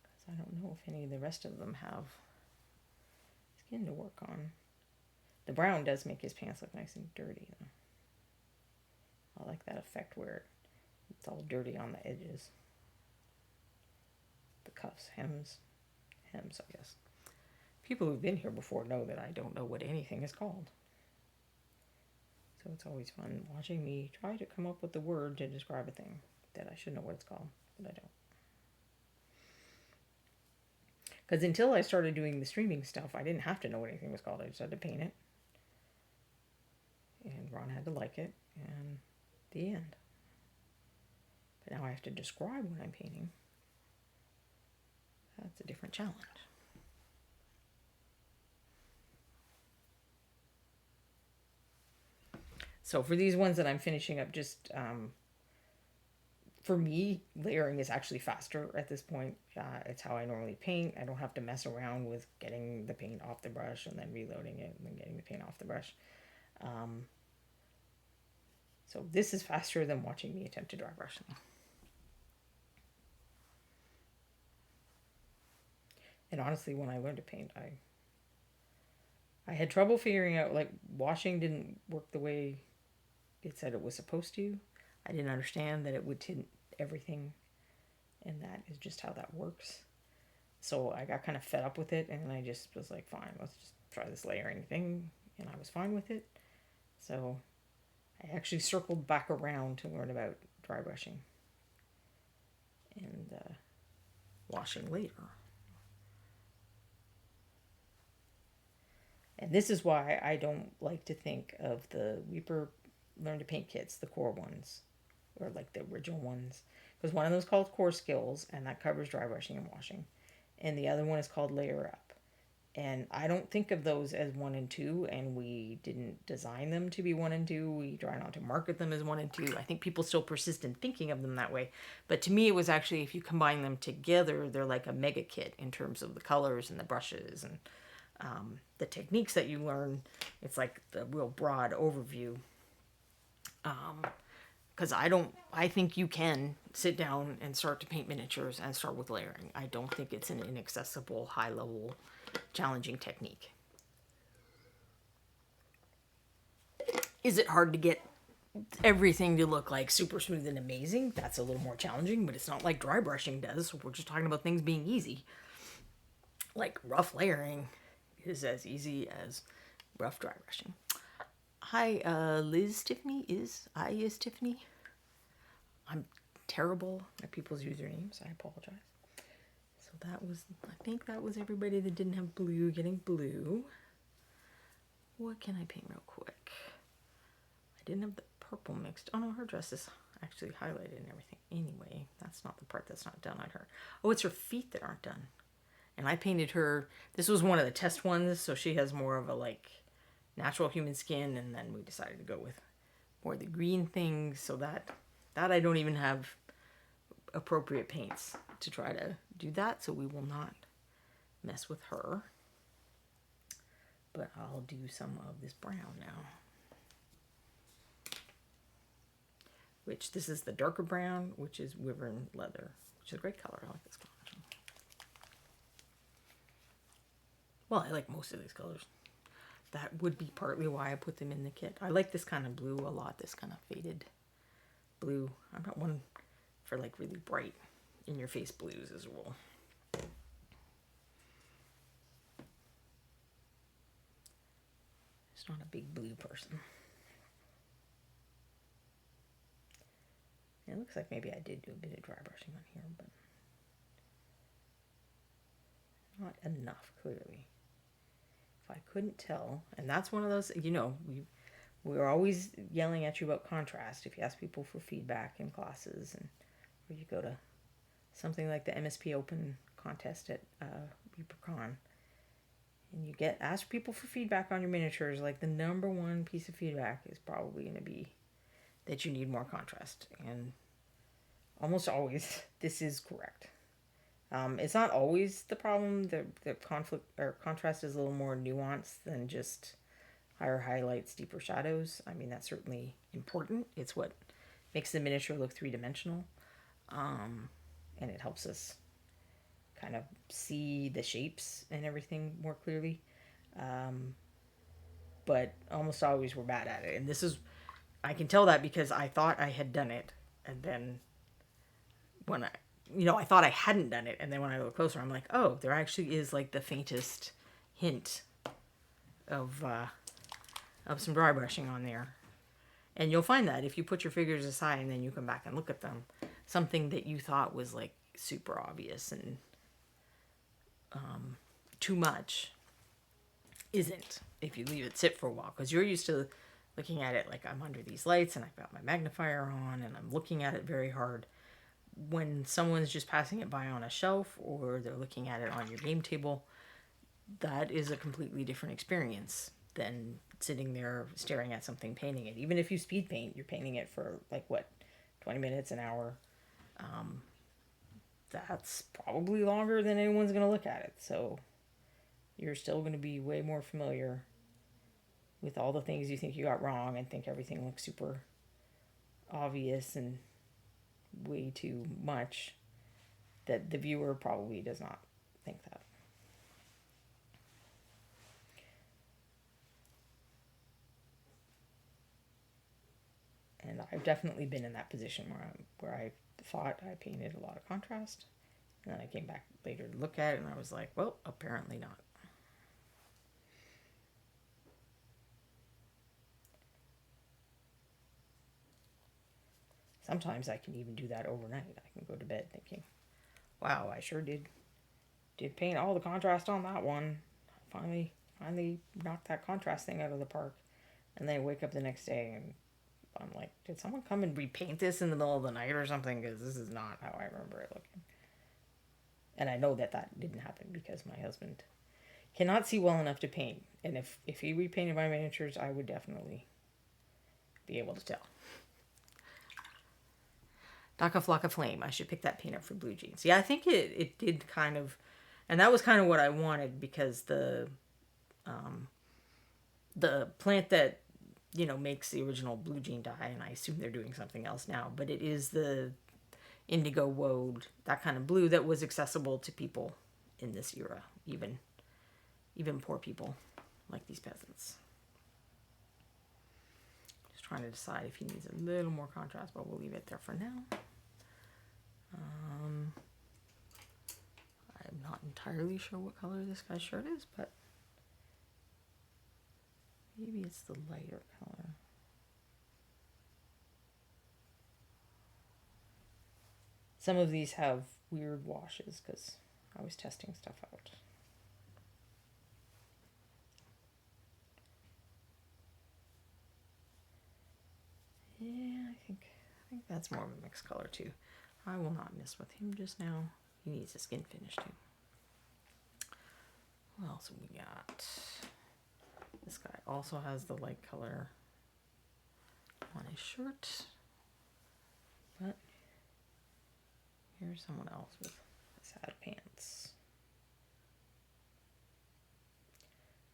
Because I don't know if any of the rest of them have skin to work on. The brown does make his pants look nice and dirty, though. I like that effect where it's all dirty on the edges. The cuffs, hems, I guess. People who've been here before know that I don't know what anything is called. So it's always fun watching me try to come up with the word to describe a thing that I should know what it's called, but I don't. Because until I started doing the streaming stuff, I didn't have to know what anything was called. I just had to paint it. And Ron had to like it, and the end. But now I have to describe what I'm painting. That's a different challenge. So for these ones that I'm finishing up, just for me, layering is actually faster at this point. It's how I normally paint. I don't have to mess around with getting the paint off the brush and then reloading it and then getting the paint off the brush. So this is faster than watching me attempt to dry brush them. And honestly, when I learned to paint, I had trouble figuring out, like, washing didn't work the way it said it was supposed to. I didn't understand that it would tint everything, and that is just how that works. So I got kind of fed up with it, and I just was like, fine, let's just try this layering thing, and I was fine with it. So I actually circled back around to learn about dry brushing and washing later. And this is why I don't like to think of the Reaper Learn to Paint kits, the core ones, or like the original ones. Because one of them is called Core Skills, and that covers dry brushing and washing. And the other one is called Layer Up. And I don't think of those as 1 and 2, and we didn't design them to be 1 and 2. We try not to market them as 1 and 2. I think people still persist in thinking of them that way. But to me, it was actually, if you combine them together, they're like a mega kit in terms of the colors and the brushes and the techniques that you learn. It's like the real broad overview. Because I think you can sit down and start to paint miniatures and start with layering. I don't think it's an inaccessible, high-level, challenging technique. Is it hard to get everything to look like super smooth and amazing? That's a little more challenging, but it's not like dry brushing does. We're just talking about things being easy. Like rough layering is as easy as rough dry brushing. Hi, Liz Tiffany is Tiffany. I'm terrible at people's usernames. I apologize. So I think that was everybody that didn't have blue getting blue. What can I paint real quick? I didn't have the purple mixed. Oh no, her dress is actually highlighted and everything. Anyway, that's not the part that's not done on her. Oh, it's her feet that aren't done. And I painted her, this was one of the test ones, so she has more of a like natural human skin, and then we decided to go with more of the green things, so that I don't even have appropriate paints to try to do that, so we will not mess with her. But I'll do some of this brown now. Which this is the darker brown, which is Wyvern Leather, which is a great color. I like this color. Well, I like most of these colors. That would be partly why I put them in the kit. I like this kind of blue a lot, this kind of faded blue. I'm not one for like really bright in your face blues as well. Just not a big blue person. It looks like maybe I did do a bit of dry brushing on here, but not enough, clearly. If I couldn't tell, and that's one of those, you know, we're always yelling at you about contrast. If you ask people for feedback in classes, and or you go to something like the MSP Open contest at ReaperCon, and you get ask people for feedback on your miniatures, like the number one piece of feedback is probably going to be that you need more contrast, and almost always this is correct. It's not always the problem. The conflict or contrast is a little more nuanced than just higher highlights, deeper shadows. I mean, that's certainly important. It's what makes the miniature look three-dimensional, and it helps us kind of see the shapes and everything more clearly. But almost always we're bad at it, and this is, I can tell that because I thought I had done it, and then when I thought I hadn't done it, and then when I look closer, I'm like, oh, there actually is like the faintest hint of some dry brushing on there. And you'll find that if you put your figures aside and then you come back and look at them, something that you thought was like super obvious and too much isn't if you leave it sit for a while, because you're used to looking at it like I'm under these lights and I've got my magnifier on and I'm looking at it very hard. When someone's just passing it by on a shelf or they're looking at it on your game table, that is a completely different experience than sitting there staring at something, painting it. Even if you speed paint, you're painting it for like what, 20 minutes, an hour. That's probably longer than anyone's going to look at it. So you're still going to be way more familiar with all the things you think you got wrong and think everything looks super obvious and way too much, that the viewer probably does not think that. And I've definitely been in that position where I thought I painted a lot of contrast, and then I came back later to look at it and I was like, well, apparently not. Sometimes I can even do that overnight. I can go to bed thinking, wow, I sure did paint all the contrast on that one. Finally knocked that contrast thing out of the park. And then I wake up the next day and I'm like, did someone come and repaint this in the middle of the night or something? Because this is not how I remember it looking. And I know that didn't happen because my husband cannot see well enough to paint. And if he repainted my miniatures, I would definitely be able to tell. Daka Flocka Flame. I should pick that paint up for blue jeans. Yeah, I think it did kind of, and that was kind of what I wanted, because the plant that, makes the original blue jean dye, and I assume they're doing something else now, but it is the indigo woad, that kind of blue that was accessible to people in this era, even poor people like these peasants. trying to decide if he needs a little more contrast, but we'll leave it there for now. I'm not entirely sure what color this guy's shirt is, but maybe it's the lighter color. Some of these have weird washes because I was testing stuff out. Yeah, I think that's more of a mixed color too. I will not mess with him just now. He needs a skin finish too. What else have we got? This guy also has the light color on his shirt. But here's someone else with sad pants.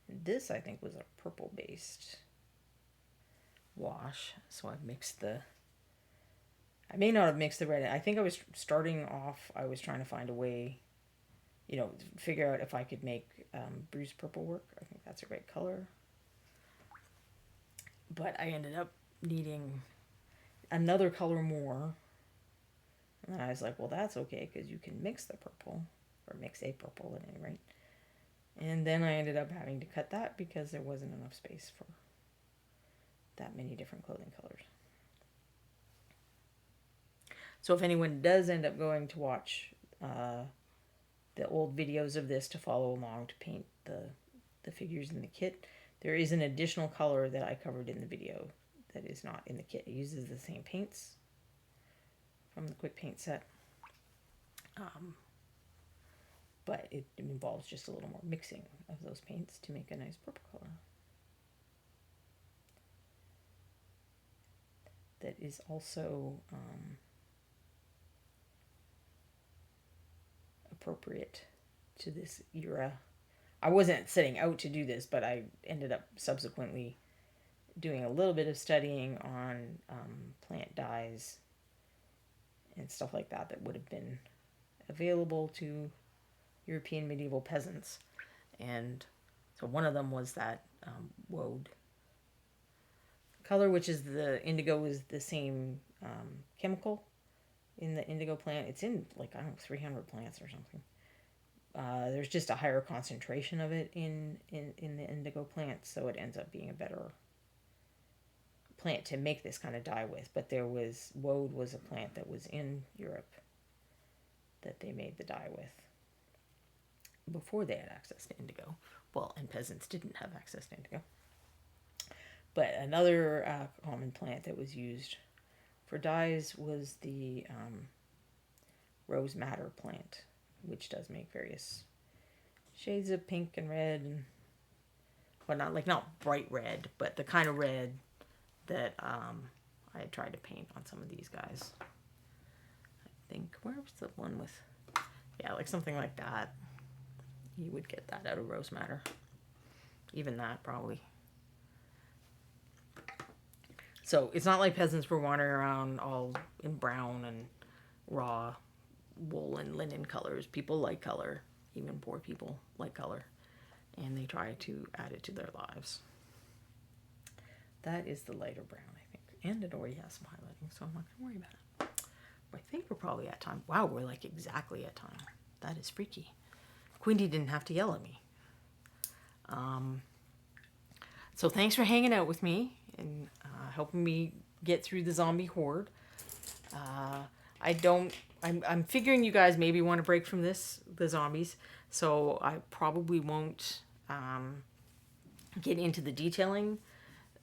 And this, I think, was a purple based wash. So I've mixed the... I may not have mixed the red. I think I was starting off, I was trying to find a way, you know, figure out if I could make bruised purple work. I think that's a great color. But I ended up needing another color more. And I was like, well, that's okay, because you can mix the purple, or mix a purple at any rate. And then I ended up having to cut that because there wasn't enough space for that many different clothing colors. So if anyone does end up going to watch the old videos of this to follow along to paint the figures in the kit, there is an additional color that I covered in the video that is not in the kit. It uses the same paints from the quick paint set. But it involves just a little more mixing of those paints to make a nice purple color. That is also appropriate to this era. I wasn't setting out to do this, but I ended up subsequently doing a little bit of studying on plant dyes and stuff like that that would have been available to European medieval peasants. And so one of them was that woad color, which is the indigo, is the same chemical in the indigo plant. It's in, like, I don't know, 300 plants or something. There's just a higher concentration of it in the indigo plant, so it ends up being a better plant to make this kind of dye with. But woad was a plant that was in Europe that they made the dye with before they had access to indigo. Well, and peasants didn't have access to indigo. But another common plant that was used for dyes was the rose madder plant, which does make various shades of pink and red, and not bright red, but the kind of red that I had tried to paint on some of these guys. I think, where was the one with, yeah, like something like that. You would get that out of rose madder. Even that, probably. So it's not like peasants were wandering around all in brown and raw wool and linen colors. People like color. Even poor people like color. And they try to add it to their lives. That is the lighter brown, I think. And it already has some highlighting, so I'm not going to worry about it. But I think we're probably at time. Wow, we're like exactly at time. That is freaky. Quindy didn't have to yell at me. So thanks for hanging out with me and helping me get through the zombie horde. I'm figuring you guys maybe want to break from the zombies, so I probably won't get into the detailing.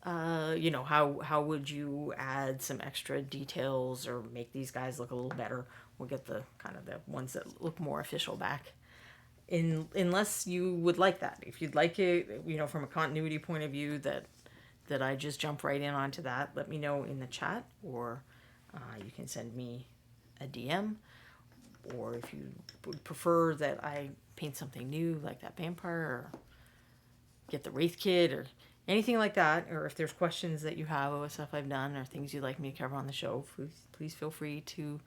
How would you add some extra details or make these guys look a little better? We'll get the kind of the ones that look more official back. Unless you would like that. If you'd like it, from a continuity point of view, that I just jump right in onto that, let me know in the chat, or you can send me a DM, or if you would prefer that I paint something new, like that vampire, or get the Wraith Kid, or anything like that, or if there's questions that you have about stuff I've done, or things you'd like me to cover on the show, please feel free to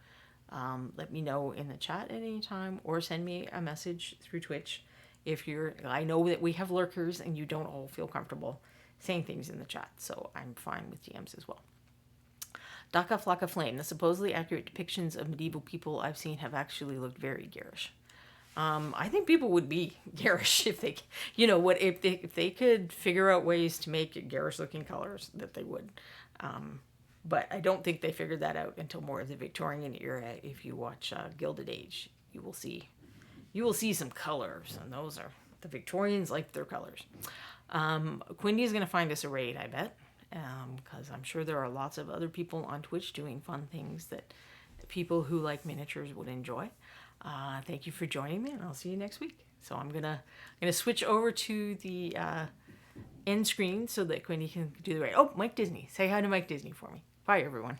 let me know in the chat at any time, or send me a message through Twitch. I know that we have lurkers and you don't all feel comfortable saying things in the chat, so I'm fine with DMs as well. Daka Flocka Flame. The supposedly accurate depictions of medieval people I've seen have actually looked very garish. I think people would be garish if they, if they could figure out ways to make garish looking colors, that they would. But I don't think they figured that out until more of the Victorian era. If you watch Gilded Age, you will see some colors, and those are the Victorians liked their colors. Quindy is going to find us a raid, I bet, because I'm sure there are lots of other people on Twitch doing fun things that people who like miniatures would enjoy. Thank you for joining me, and I'll see you next week. So I'm gonna switch over to the end screen so that Quindy can do the raid. Oh, Mike Disney. Say hi to Mike Disney for me. Bye, everyone.